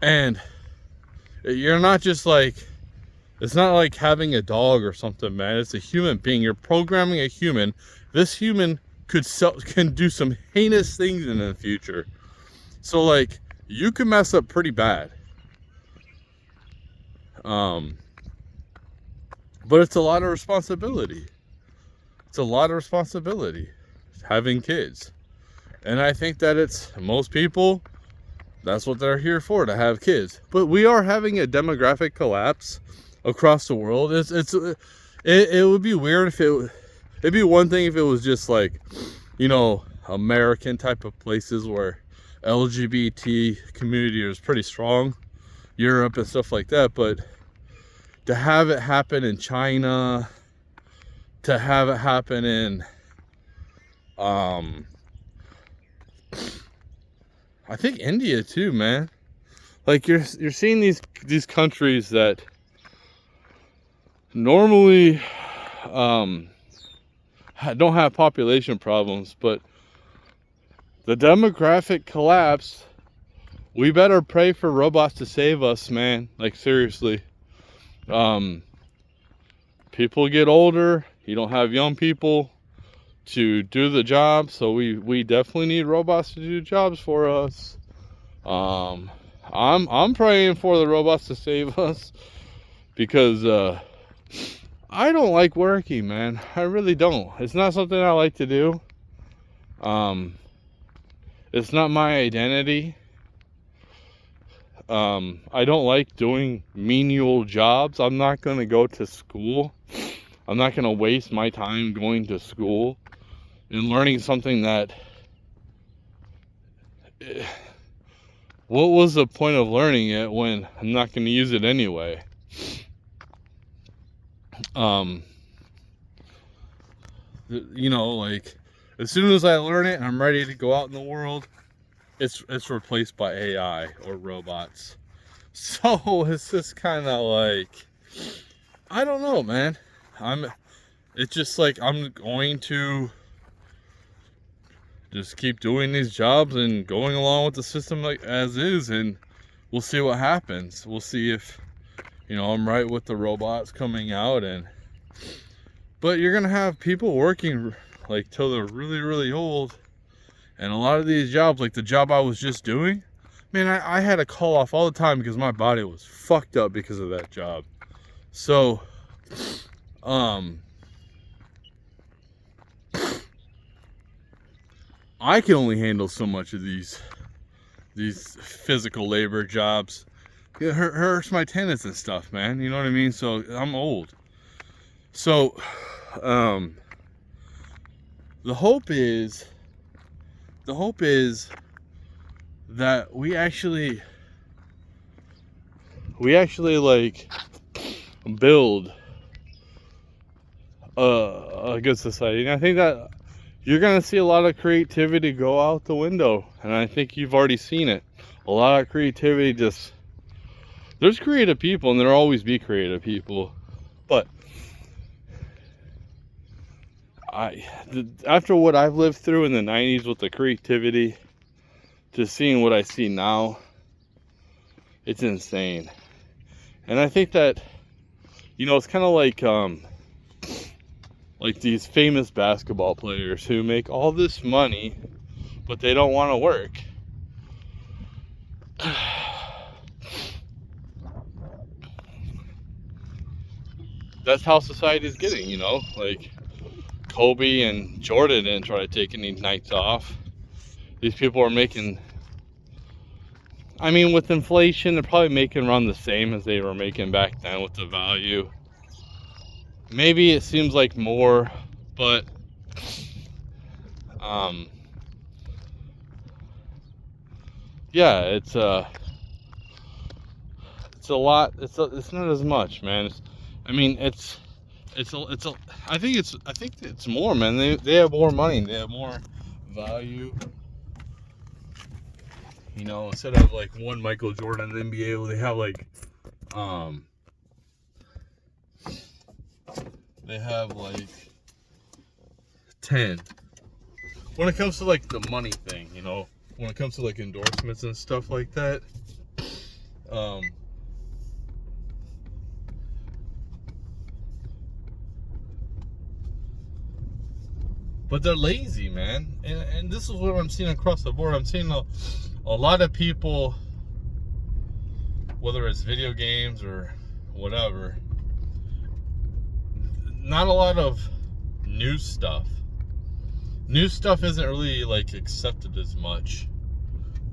And you're not just like, it's not like having a dog or something, man. It's a human being. You're programming a human. This human can do some heinous things in the future. So like, you can mess up pretty bad. But it's a lot of responsibility. It's a lot of responsibility having kids. And I think that it's, most people, that's what they're here for, to have kids. But we are having a demographic collapse across the world. It would be weird if it'd be one thing if it was just like, you know, American type of places where LGBT community is pretty strong, Europe and stuff like that. But to have it happen in China, to have it happen in I think India too, man. Like, you're seeing these countries that normally don't have population problems, but the demographic collapse, we better pray for robots to save us, man. Like, seriously. People get older, you don't have young people to do the job, so we definitely need robots to do jobs for us. I'm praying for the robots to save us, because I don't like working, man. I really don't. It's not something I like to do. It's not my identity. I don't like doing menial jobs. I'm not going to go to school. I'm not going to waste my time going to school and learning something that, what was the point of learning it when I'm not going to use it anyway? You know, like, as soon as I learn it and I'm ready to go out in the world, it's replaced by AI or robots. So it's just kind of like, I don't know, man. It's just like, I'm going to just keep doing these jobs and going along with the system like as is, and we'll see what happens. We'll see if, you know, I'm right with the robots coming out. But you're gonna have people working like till they're really, really old. And a lot of these jobs, like the job I was just doing, man, I had to call off all the time because my body was fucked up because of that job. So, I can only handle so much of these physical labor jobs. It hurts my tendons and stuff, man. You know what I mean? So I'm old. So, the hope is the hope is that we actually like build a good society. And I think that you're gonna see a lot of creativity go out the window, and I think you've already seen it. A lot of creativity just, there's creative people and there'll always be creative people, but after what I've lived through in the 90s with the creativity, just seeing what I see now, it's insane. And I think that, it's kind of like these famous basketball players who make all this money, but they don't want to work. That's how society's getting, like Kobe and Jordan didn't try to take any nights off. These people are making, with inflation, they're probably making around the same as they were making back then with the value. Maybe it seems like more, but yeah, it's a lot. It's not as much, man. I think it's more, man. They have more money. They have more value. Instead of like one Michael Jordan in the NBA, they have like they have like 10. When it comes to like the money thing, when it comes to like endorsements and stuff like that, but they're lazy, man. And this is what I'm seeing across the board. I'm seeing a lot of people, whether it's video games or whatever, not a lot of new stuff. New stuff isn't really like accepted as much.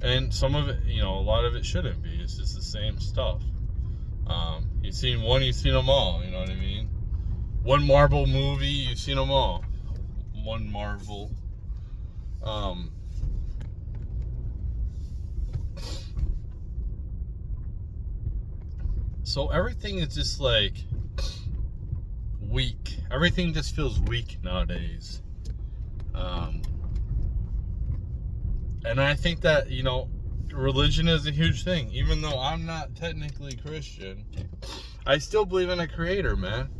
And some of it, a lot of it shouldn't be. It's just the same stuff. You've seen one, you've seen them all, you know what I mean? One Marvel movie, you've seen them all. One Marvel. So everything is just like weak. Everything just feels weak nowadays. And I think that, religion is a huge thing. Even though I'm not technically Christian, I still believe in a creator, man.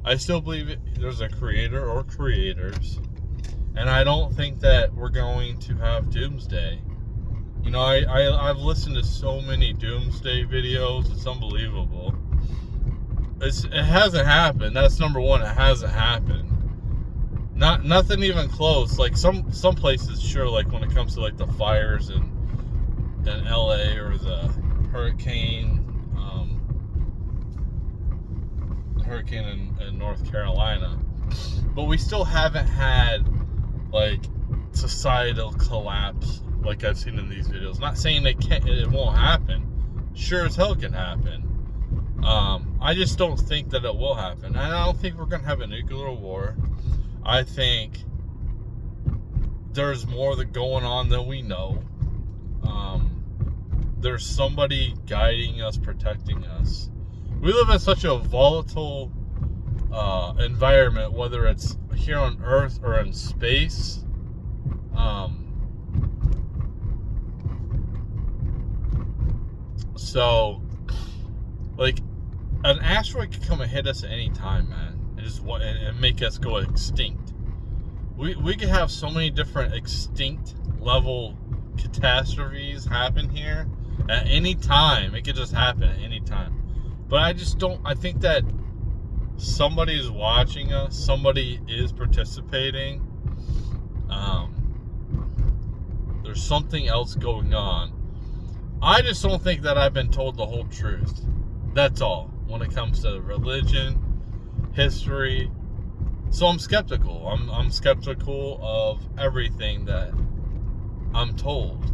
I still believe there's a creator or creators. And I don't think that we're going to have doomsday. I've listened to so many doomsday videos. It's unbelievable. It hasn't happened. That's number one. It hasn't happened. Nothing even close. Like some places, sure. Like when it comes to like the fires in LA or the hurricane in North Carolina, but we still haven't had like societal collapse like I've seen in these videos. Not saying it won't happen. Sure as hell can happen. I just don't think that it will happen. And I don't think we're gonna have a nuclear war. I think there's more that going on than we know. There's somebody guiding us, protecting us. We live in such a volatile environment, whether it's here on Earth or in space. So, like, an asteroid could come and hit us at any time, man, and make us go extinct. We could have so many different extinct level catastrophes happen here at any time. It could just happen at any time. But I think that somebody is watching us, somebody is participating. There's something else going on. I just don't think that I've been told the whole truth. That's all. When it comes to religion, history. So I'm skeptical. I'm skeptical of everything that I'm told.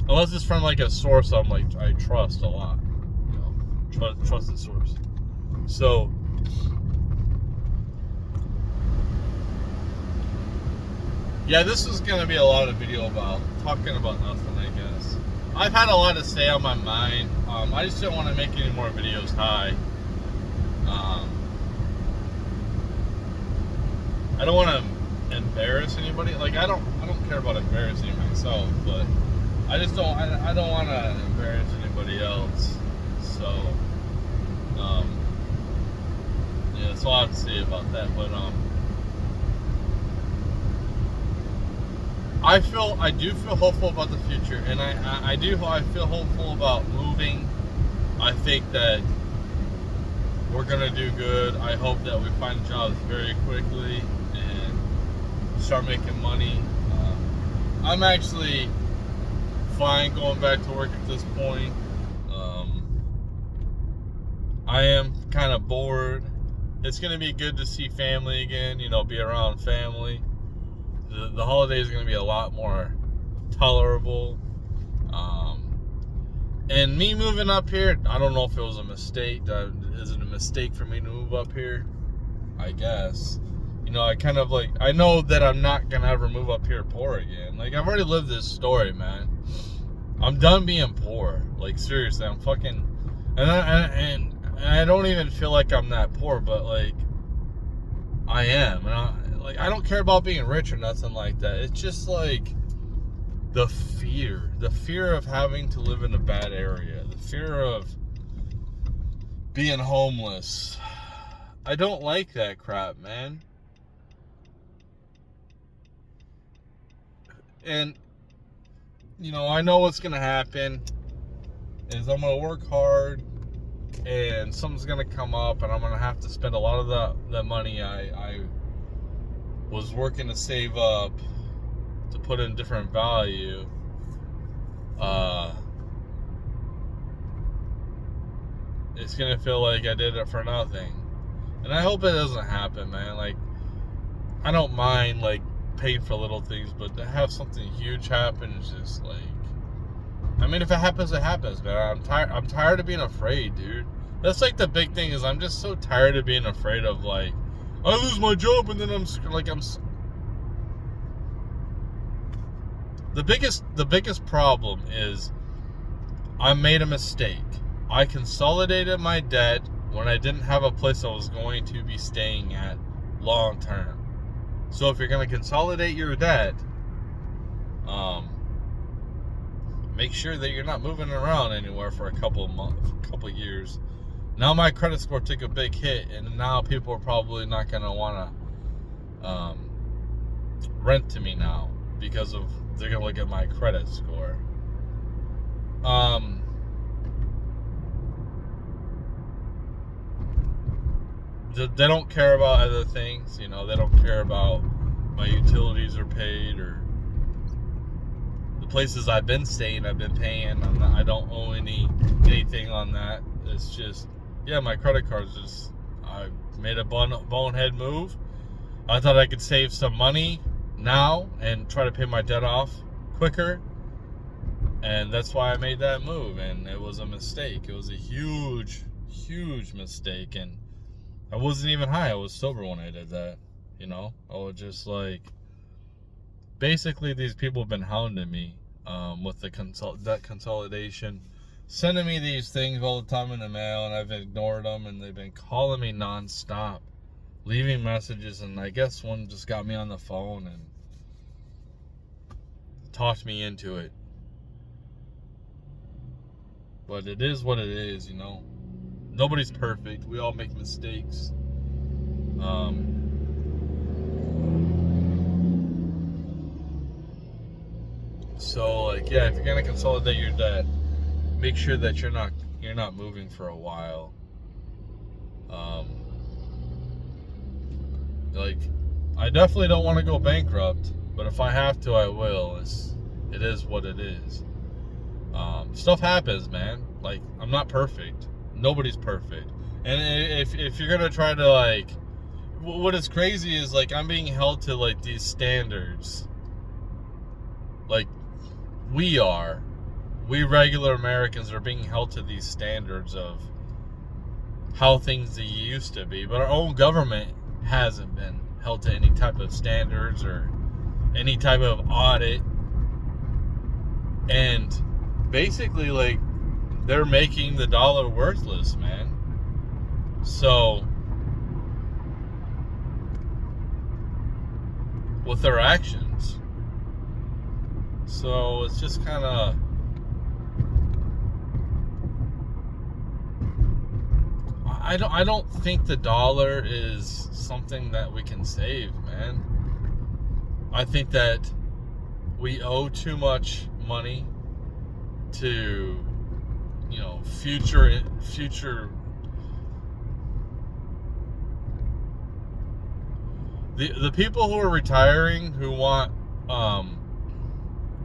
Unless it's from like a source I trust a lot. You know, trusted source. So Yeah, this is gonna be a lot of video about talking about nothing, I guess. I've had a lot to say on my mind. I just don't want to make any more videos. I don't want to embarrass anybody. Like I don't care about embarrassing myself, but I just don't. I don't want to embarrass anybody else. So, yeah, that's all I have to say about that. But I do feel hopeful about the future, and I feel hopeful about moving. I think that we're gonna do good. I hope that we find jobs very quickly and start making money. I'm actually fine going back to work at this point. I am kind of bored. It's gonna be good to see family again. You know, be around family. The holidays are going to be a lot more tolerable. And me moving up here, I don't know if it was a mistake. Is it a mistake for me to move up here? I guess. You know, I know that I'm not going to ever move up here poor again. Like, I've already lived this story, man. I'm done being poor. Like, seriously, I'm fucking... And I don't even feel like I'm that poor, but, like, I am. And I don't care about being rich or nothing like that. It's just like the fear of having to live in a bad area, the fear of being homeless. I don't like that crap, man. And you know, I know what's gonna happen is I'm gonna work hard and something's gonna come up and I'm gonna have to spend a lot of the money I was working to save up to put in different value. It's gonna feel like I did it for nothing, and I hope it doesn't happen, man. Like, I don't mind like paying for little things, but to have something huge happen is just like, I mean, if it happens, it happens, man. I'm tired of being afraid, dude. That's like the big thing is I'm just so tired of being afraid of like, I lose my job and then the biggest problem is I made a mistake. I consolidated my debt when I didn't have a place I was going to be staying at long term. So if you're going to consolidate your debt, make sure that you're not moving around anywhere for a couple years. Now my credit score took a big hit, and now people are probably not going to want to rent to me now because of they're going to look at my credit score. They don't care about other things, you know. They don't care about my utilities are paid or the places I've been staying. I've been paying. I don't owe anything on that. It's just, yeah, my credit card's just. I made a bonehead move. I thought I could save some money now and try to pay my debt off quicker, and that's why I made that move. And it was a mistake. It was a huge mistake, and I wasn't even high. I was sober when I did that. You know, I was just like, basically these people have been hounding me with the debt consolidation, sending me these things all the time in the mail, and I've ignored them, and they've been calling me nonstop, leaving messages, and I guess one just got me on the phone and talked me into it. But it is what it is, you know. Nobody's perfect. We all make mistakes. So like, yeah, if you're gonna consolidate your debt, make sure that you're not moving for a while. Like, I definitely don't want to go bankrupt, but if I have to, I will. It is what it is. Stuff happens, man. Like, I'm not perfect. Nobody's perfect. And if you're gonna try to like, what is crazy is like I'm being held to like these standards. Like we regular Americans are being held to these standards of how things used to be, but our own government hasn't been held to any type of standards or any type of audit, and basically, like, they're making the dollar worthless, man. So, with their actions. So, it's just kind of... I don't think the dollar is something that we can save, man. I think that we owe too much money to, future. The people who are retiring, who want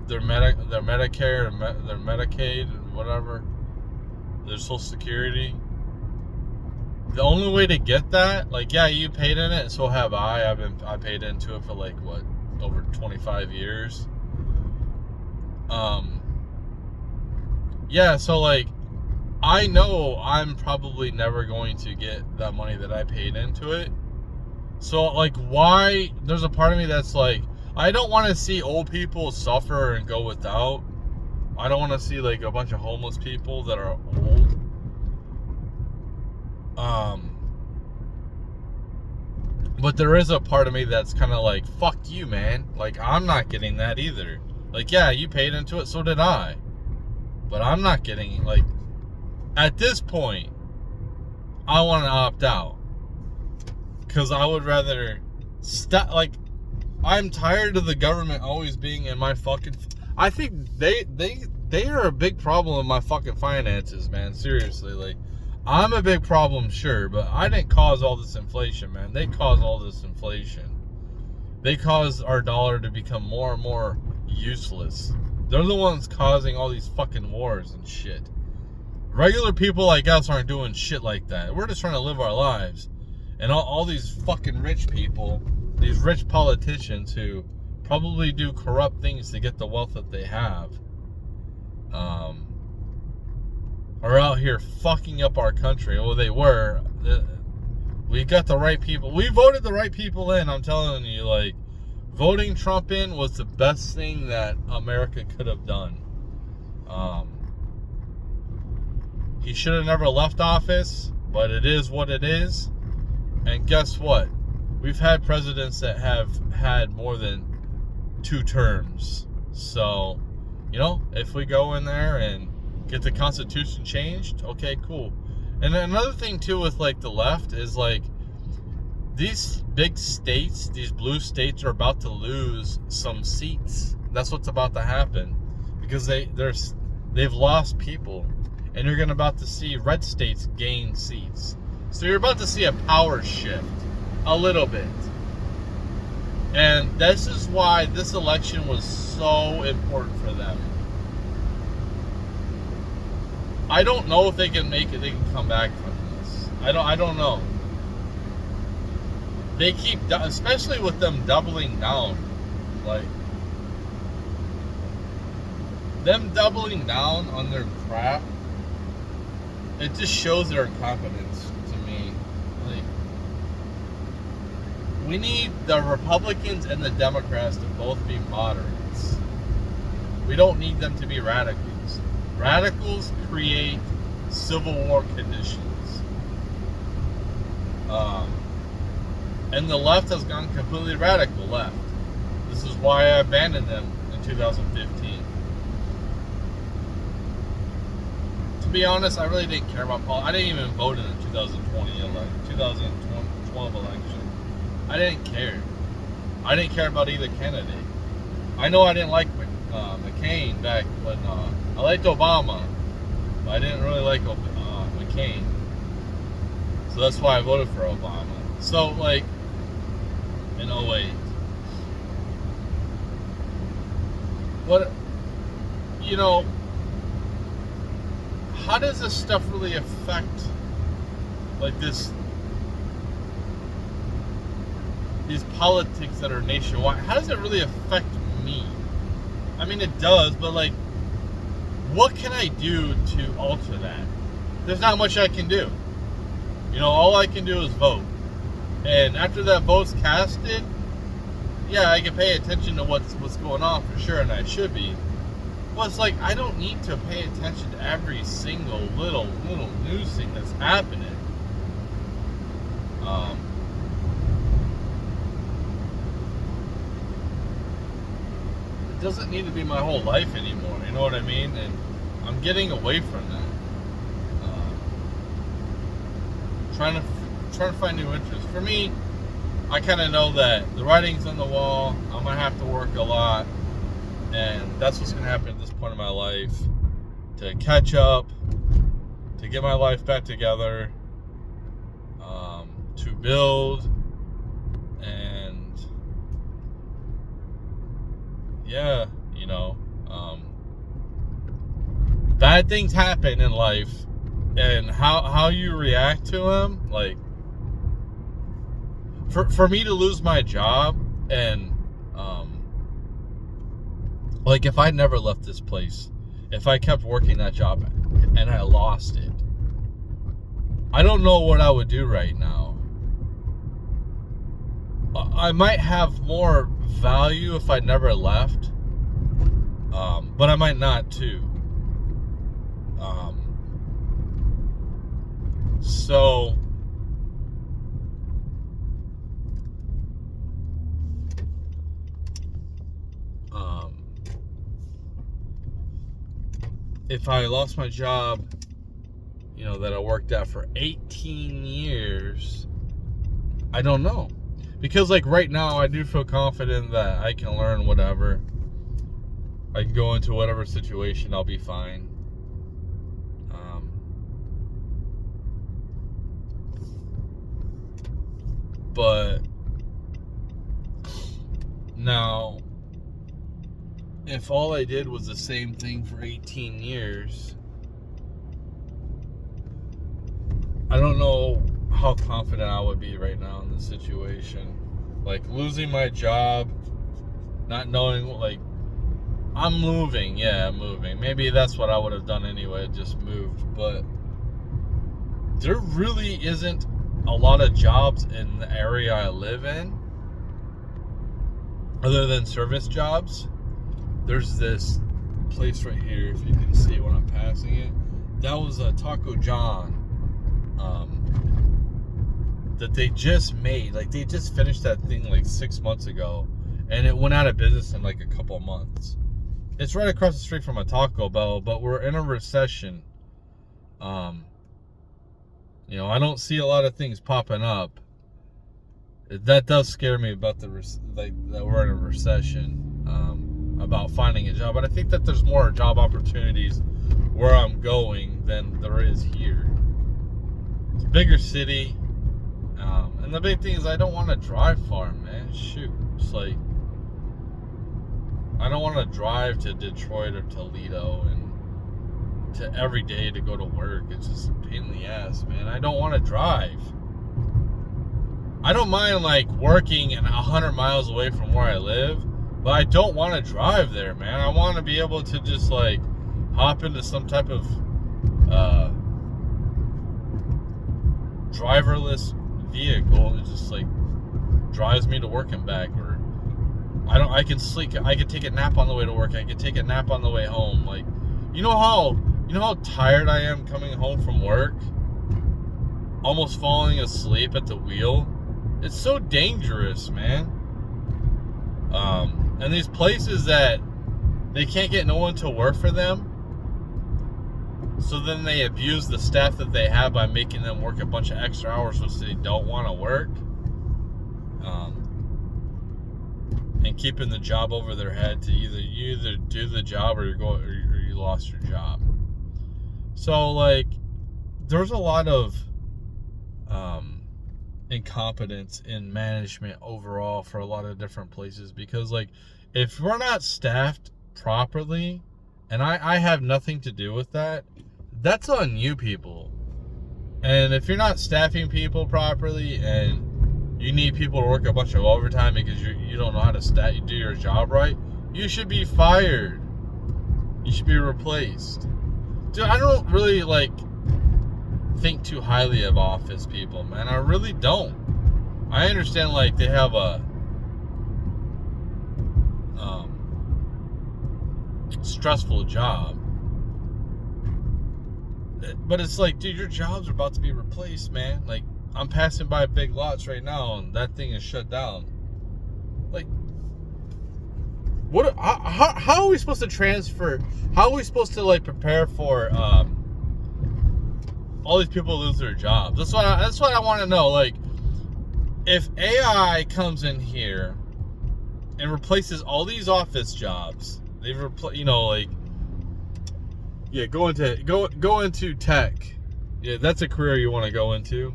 their Medicare, their Medicaid, and whatever, their Social Security. The only way to get that, like, yeah, you paid in it, so have I. I paid into it for like what, over 25 years. Yeah, so like, I know I'm probably never going to get that money that I paid into it. So like, why? There's a part of me that's like, I don't want to see old people suffer and go without. I don't want to see like a bunch of homeless people that are old. But there is a part of me that's kind of like, fuck you, man. Like, I'm not getting that either. Like, yeah, you paid into it, so did I. But I'm not getting, like, at this point, I want to opt out. Because I would rather stop, like, I'm tired of the government always being in my fucking... I think they are a big problem in my fucking finances, man. Seriously, like, I'm a big problem, sure, but I didn't cause all this inflation, man. They caused all this inflation. They caused our dollar to become more and more useless. They're the ones causing all these fucking wars and shit. Regular people like us aren't doing shit like that. We're just trying to live our lives. And all these fucking rich people, these rich politicians who probably do corrupt things to get the wealth that they have, are out here fucking up our country. Well, they were. We got the right people. We voted the right people in. I'm telling you, like, voting Trump in was the best thing that America could have done. He should have never left office, but it is what it is. And guess what? We've had presidents that have had more than 2 terms. So, if we go in there and get the Constitution changed, okay, cool. And another thing too with like the left is like, these big states, these blue states are about to lose some seats. That's what's about to happen, because they've lost people, and you're about to see red states gain seats. So you're about to see a power shift a little bit. And this is why this election was so important for them. I don't know if they can make it. They can come back from this. I don't know. They keep, especially with them doubling down, like them doubling down on their crap. It just shows their incompetence to me. Like, we need the Republicans and the Democrats to both be moderates. We don't need them to be radicals. Radicals create civil war conditions. And the left has gone completely radical left. This is why I abandoned them in 2015. To be honest, I really didn't care about politics. I didn't even vote in the 2012 election. I didn't care. I didn't care about either candidate. I know I didn't like McCain back when I liked Obama, but I didn't really like McCain. So that's why I voted for Obama. So, like, in 08. What, how does this stuff really affect, like, these politics that are nationwide? How does it really affect me? I mean, it does, but, like, what can I do to alter that? There's not much I can do. All I can do is vote. And after that vote's casted, yeah, I can pay attention to what's going on for sure, and I should be. Well, it's like I don't need to pay attention to every single little news thing that's happening. It doesn't need to be my whole life anymore. You know what I mean? And I'm getting away from that. Trying to find new interests. For me, I kind of know that the writing's on the wall. I'm gonna have to work a lot, and that's what's gonna happen at this point in my life. To catch up, to get my life back together, to build, and yeah, bad things happen in life, and how you react to them, like for me to lose my job, and like if I never left this place, if I kept working that job and I lost it, I don't know what I would do right now. I might have more value if I never left, but I might not too. So if I lost my job, that I worked at for 18 years, I don't know. Because like right now, I do feel confident that I can learn whatever. I can go into whatever situation, I'll be fine. But now, if all I did was the same thing for 18 years, I don't know how confident I would be right now in this situation. Like losing my job, not knowing, like, I'm moving. Yeah, I'm moving. Maybe that's what I would have done anyway, just moved. But there really isn't a lot of jobs in the area I live in, other than service jobs. There's this place right here, if you can see it when I'm passing it. That was a Taco John that they just made. Like, they just finished that thing like 6 months ago, and it went out of business in like a couple of months. It's right across the street from a Taco Bell, but we're in a recession. I don't see a lot of things popping up. That does scare me about that we're in a recession, about finding a job. But I think that there's more job opportunities where I'm going than there is here. It's a bigger city, and the big thing is I don't want to drive far, man. Shoot, it's like I don't want to drive to Detroit or Toledo and to every day to go to work. It's just a pain in the ass, man. I don't want to drive. I don't mind like working 100 miles away from where I live, but I don't want to drive there, man. I want to be able to just like hop into some type of driverless vehicle that just like drives me to work and back. Or I can sleep. I can take a nap on the way to work. I can take a nap on the way home. Like, you know how tired I am coming home from work, almost falling asleep at the wheel. It's so dangerous, man. And these places that they can't get no one to work for them, so then they abuse the staff that they have by making them work a bunch of extra hours which they don't want to work, and keeping the job over their head to you either do the job or you lost your job. So like there's a lot of incompetence in management overall for a lot of different places, because like if we're not staffed properly, and I have nothing to do with that, that's on you people. And if you're not staffing people properly and you need people to work a bunch of overtime because you don't know how to do your job right, you should be fired. You should be replaced. Dude, I don't really like think too highly of office people, man. I really don't. I understand like they have stressful job. But it's like, dude, your jobs are about to be replaced, man. Like, I'm passing by Big Lots right now, and that thing is shut down. Like, what? How are we supposed to transfer? How are we supposed to like prepare for all these people lose their jobs? That's what I want to know. Like, if AI comes in here and replaces all these office jobs, they've like, yeah, go into tech. Yeah, that's a career you want to go into.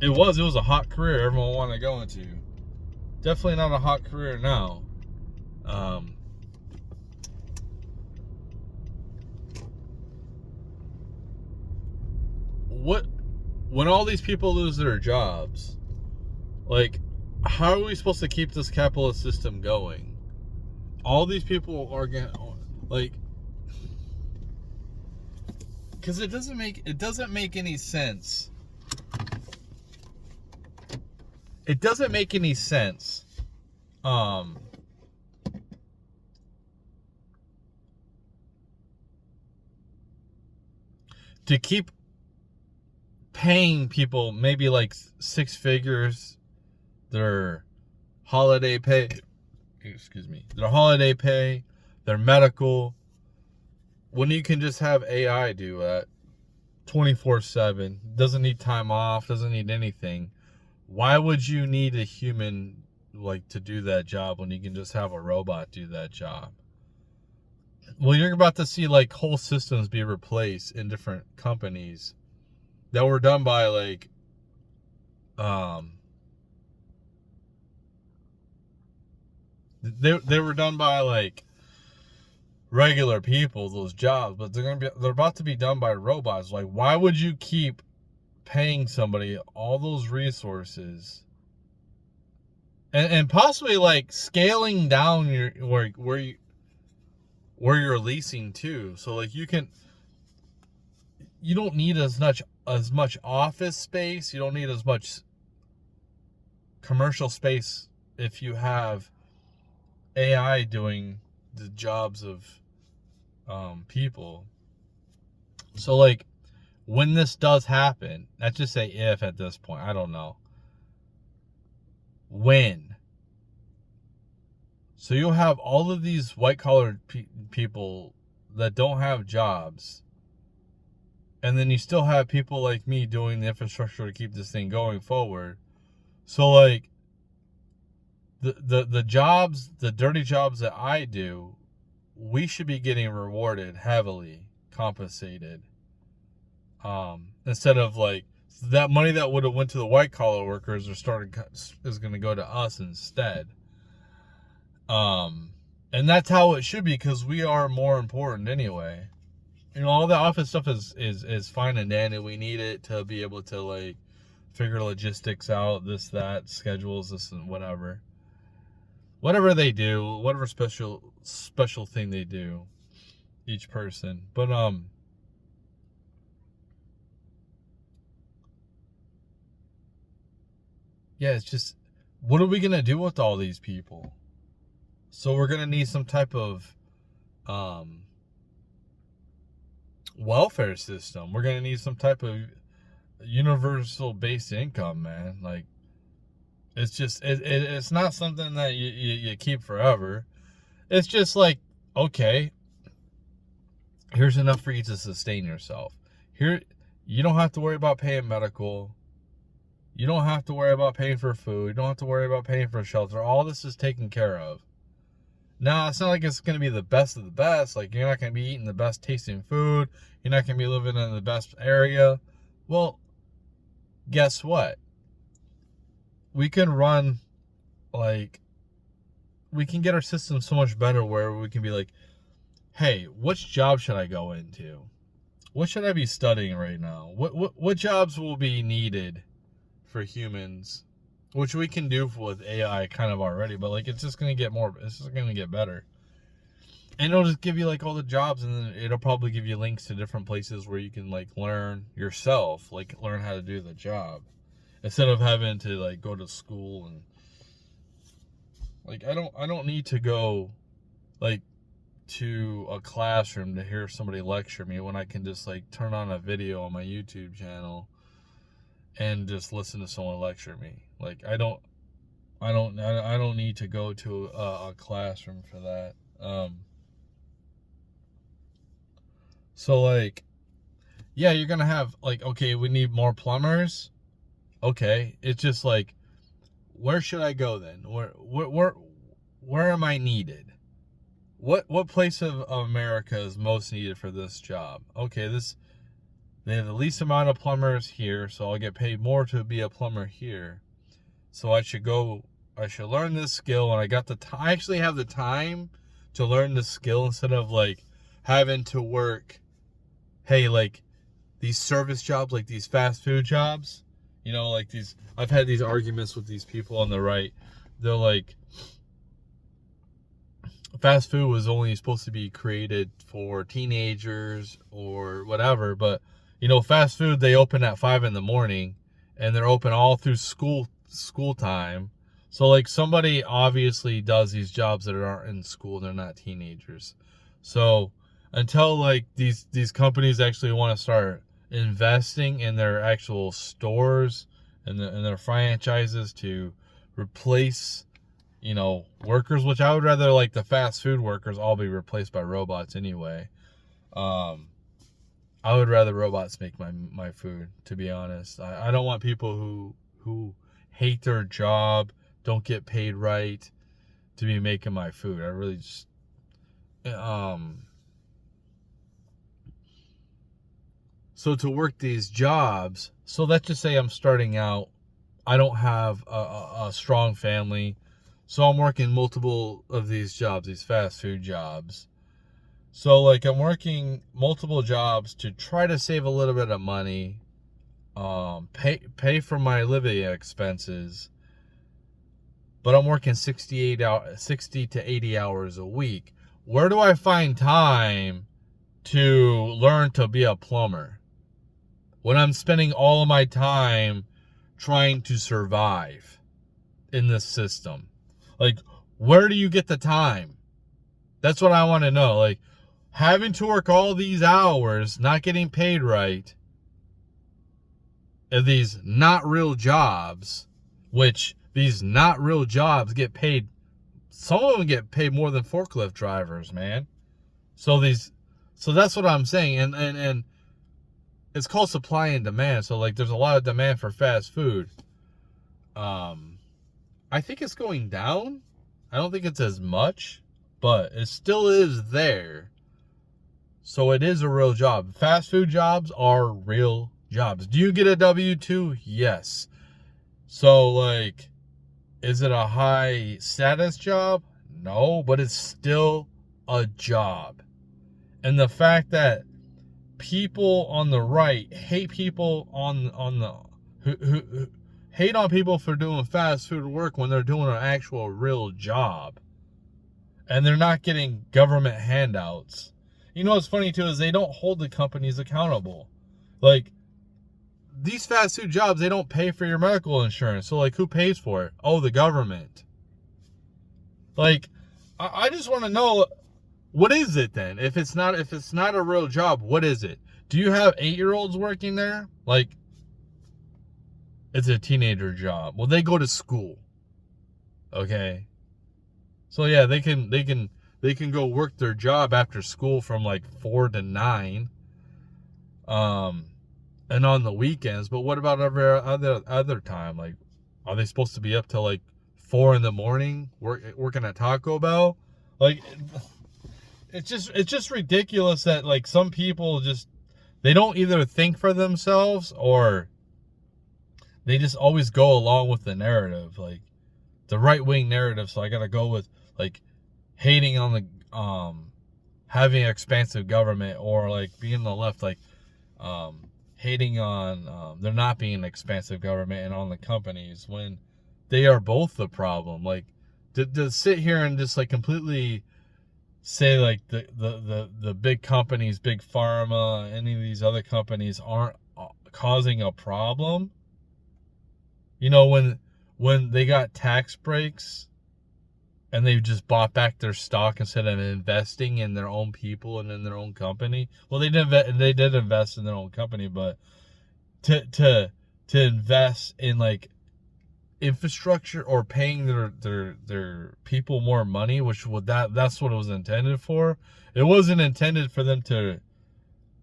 It was a hot career everyone wanted to go into. Definitely not a hot career now. When all these people lose their jobs, like, how are we supposed to keep this capitalist system going? All these people are going to, like, because it doesn't make any sense. It doesn't make any sense. To keep paying people maybe like 6 figures their holiday pay, their holiday pay, their medical, when you can just have AI do that 24/7, doesn't need time off, doesn't need anything. Why would you need a human like to do that job when you can just have a robot do that job? Well, you're about to see like whole systems be replaced in different companies that were done by like they were done by like regular people, those jobs, but they're about to be done by robots. Like, why would you keep paying somebody all those resources and possibly like scaling down your where you're leasing to? So like you don't need as much office space, you don't need as much commercial space if you have AI doing the jobs of people. So like when this does happen, let's just say if at this point, I don't know when. So you'll have all of these white collar people that don't have jobs, and then you still have people like me doing the infrastructure to keep this thing going forward. So like the jobs, the dirty jobs that I do, we should be getting rewarded heavily, compensated. Instead of like that money that would have went to the white collar workers is going to go to us instead. And that's how it should be, because we are more important anyway. You know, all the office stuff is fine and dandy. We need it to be able to like figure logistics out, this, that, schedules, this and whatever they do, whatever special thing they do, each person. But yeah, it's just, what are we gonna do with all these people? So we're gonna need some type of welfare system. We're gonna need some type of universal base income, man. Like, it's just it's not something that you keep forever. It's just like, okay, here's enough for you to sustain yourself. Here, you don't have to worry about paying medical. You don't have to worry about paying for food. You don't have to worry about paying for shelter. All this is taken care of. Now, it's not like it's going to be the best of the best. Like, you're not going to be eating the best tasting food. You're not going to be living in the best area. Well, guess what? We can run, like, we can get our system so much better where we can be like, hey, which job should I go into? What should I be studying right now? What jobs will be needed for humans? Which we can do with AI kind of already, but like it's just going to get better. And it'll just give you like all the jobs, and then it'll probably give you links to different places where you can like learn yourself, like learn how to do the job. Instead of having to like go to school and like I don't need to go like to a classroom to hear somebody lecture me when I can just like turn on a video on my YouTube channel and just listen to someone lecture me. Like I don't need to go to a classroom for that. So like, yeah, you're gonna have like, okay, we need more plumbers. Okay, it's just like, where should I go then? Where am I needed? What place of America is most needed for this job? Okay, they have the least amount of plumbers here, so I'll get paid more to be a plumber here. So I should learn this skill, and I actually have the time to learn this skill instead of like having to work, hey, like these service jobs, like these fast food jobs, like I've had these arguments with these people on the right. They're like, fast food was only supposed to be created for teenagers or whatever, but fast food, they open at 5 a.m. and they're open all through school time. So like somebody obviously does these jobs that aren't in school, they're not teenagers. So until like these companies actually want to start investing in their actual stores and their franchises to replace workers, which I would rather like the fast food workers all be replaced by robots anyway. I would rather robots make my food, to be honest. I don't want people who hate their job, don't get paid right, to be making my food. I really just so to work these jobs, so let's just say I'm starting out, I don't have a strong family, so I'm working multiple of these jobs, these fast food jobs. So like I'm working multiple jobs to try to save a little bit of money, pay for my living expenses, but I'm working 60 to 80 hours a week. Where do I find time to learn to be a plumber when I'm spending all of my time trying to survive in this system? Like, where do you get the time? That's what I want to know. Like, having to work all these hours, not getting paid right, of these not real jobs, which these not real jobs get paid, some of them get paid more than forklift drivers, man. So that's what I'm saying. And it's called supply and demand. So like there's a lot of demand for fast food. I think it's going down. I don't think it's as much, but it still is there. So it is a real job. Fast food jobs are real jobs. Do you get a W-2? Yes. So like, is it a high status job? No, but it's still a job. And the fact that people on the right hate people who hate on people for doing fast food work when they're doing an actual real job, and they're not getting government handouts. What's funny too is they don't hold the companies accountable. Like these fast food jobs, they don't pay for your medical insurance. So like, who pays for it? Oh, the government. Like, I just want to know, what is it then? If it's not a real job, what is it? Do you have 8-year-olds working there? Like, it's a teenager job. Well, they go to school. Okay. So yeah, they can go work their job after school from like 4 to 9. And on the weekends. But what about every other time? Like, are they supposed to be up till like 4 a.m. working at Taco Bell? Like, it's just ridiculous that like some people they don't either think for themselves or they just always go along with the narrative, like the right-wing narrative. So I gotta go with like hating on the having an expansive government, or like being on the left, like hating on there not being an expansive government and on the companies, when they are both the problem. Like to sit here and just like completely say like the big companies, big pharma, any of these other companies aren't causing a problem. When they got tax breaks and they've just bought back their stock instead of investing in their own people and in their own company. Well, they did invest in their own company, but to invest in like infrastructure or paying their people more money, which would that's what it was intended for. It wasn't intended for them to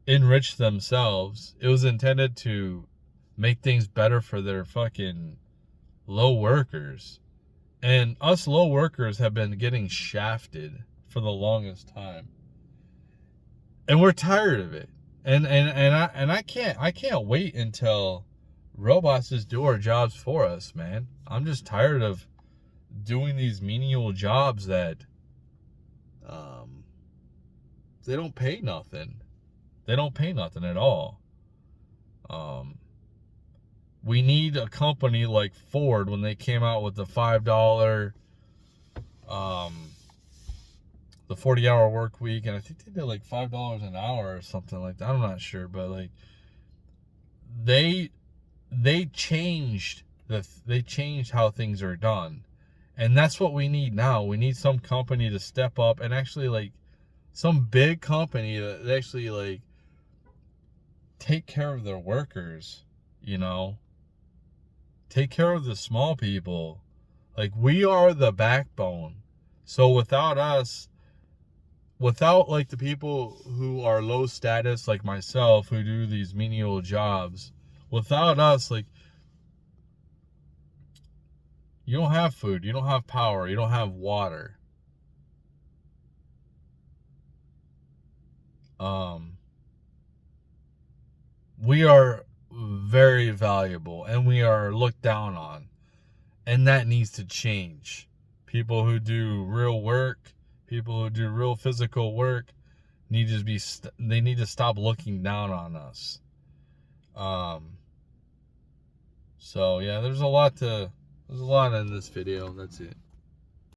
enrich themselves. It was intended to make things better for their fucking low workers. And us low workers have been getting shafted for the longest time. And we're tired of it. And I can't wait until robots just do our jobs for us, man. I'm just tired of doing these menial jobs that they don't pay nothing. They don't pay nothing at all. We need a company like Ford when they came out with the $5, the 40-hour work week, and I think they did like $5 an hour or something like that. I'm not sure, but like they changed how things are done, and that's what we need now. We need some company to step up and actually like some big company that actually like take care of their workers, you know, take care of the small people. Like, we are the backbone. So without us, without like the people who are low status like myself who do these menial jobs, without us, like, you don't have food, you don't have power, you don't have water. We are very valuable and we are looked down on, and that needs to change. People who do real work, people who do real physical work need to be they need to stop looking down on us. So yeah, there's a lot in this video. That's it.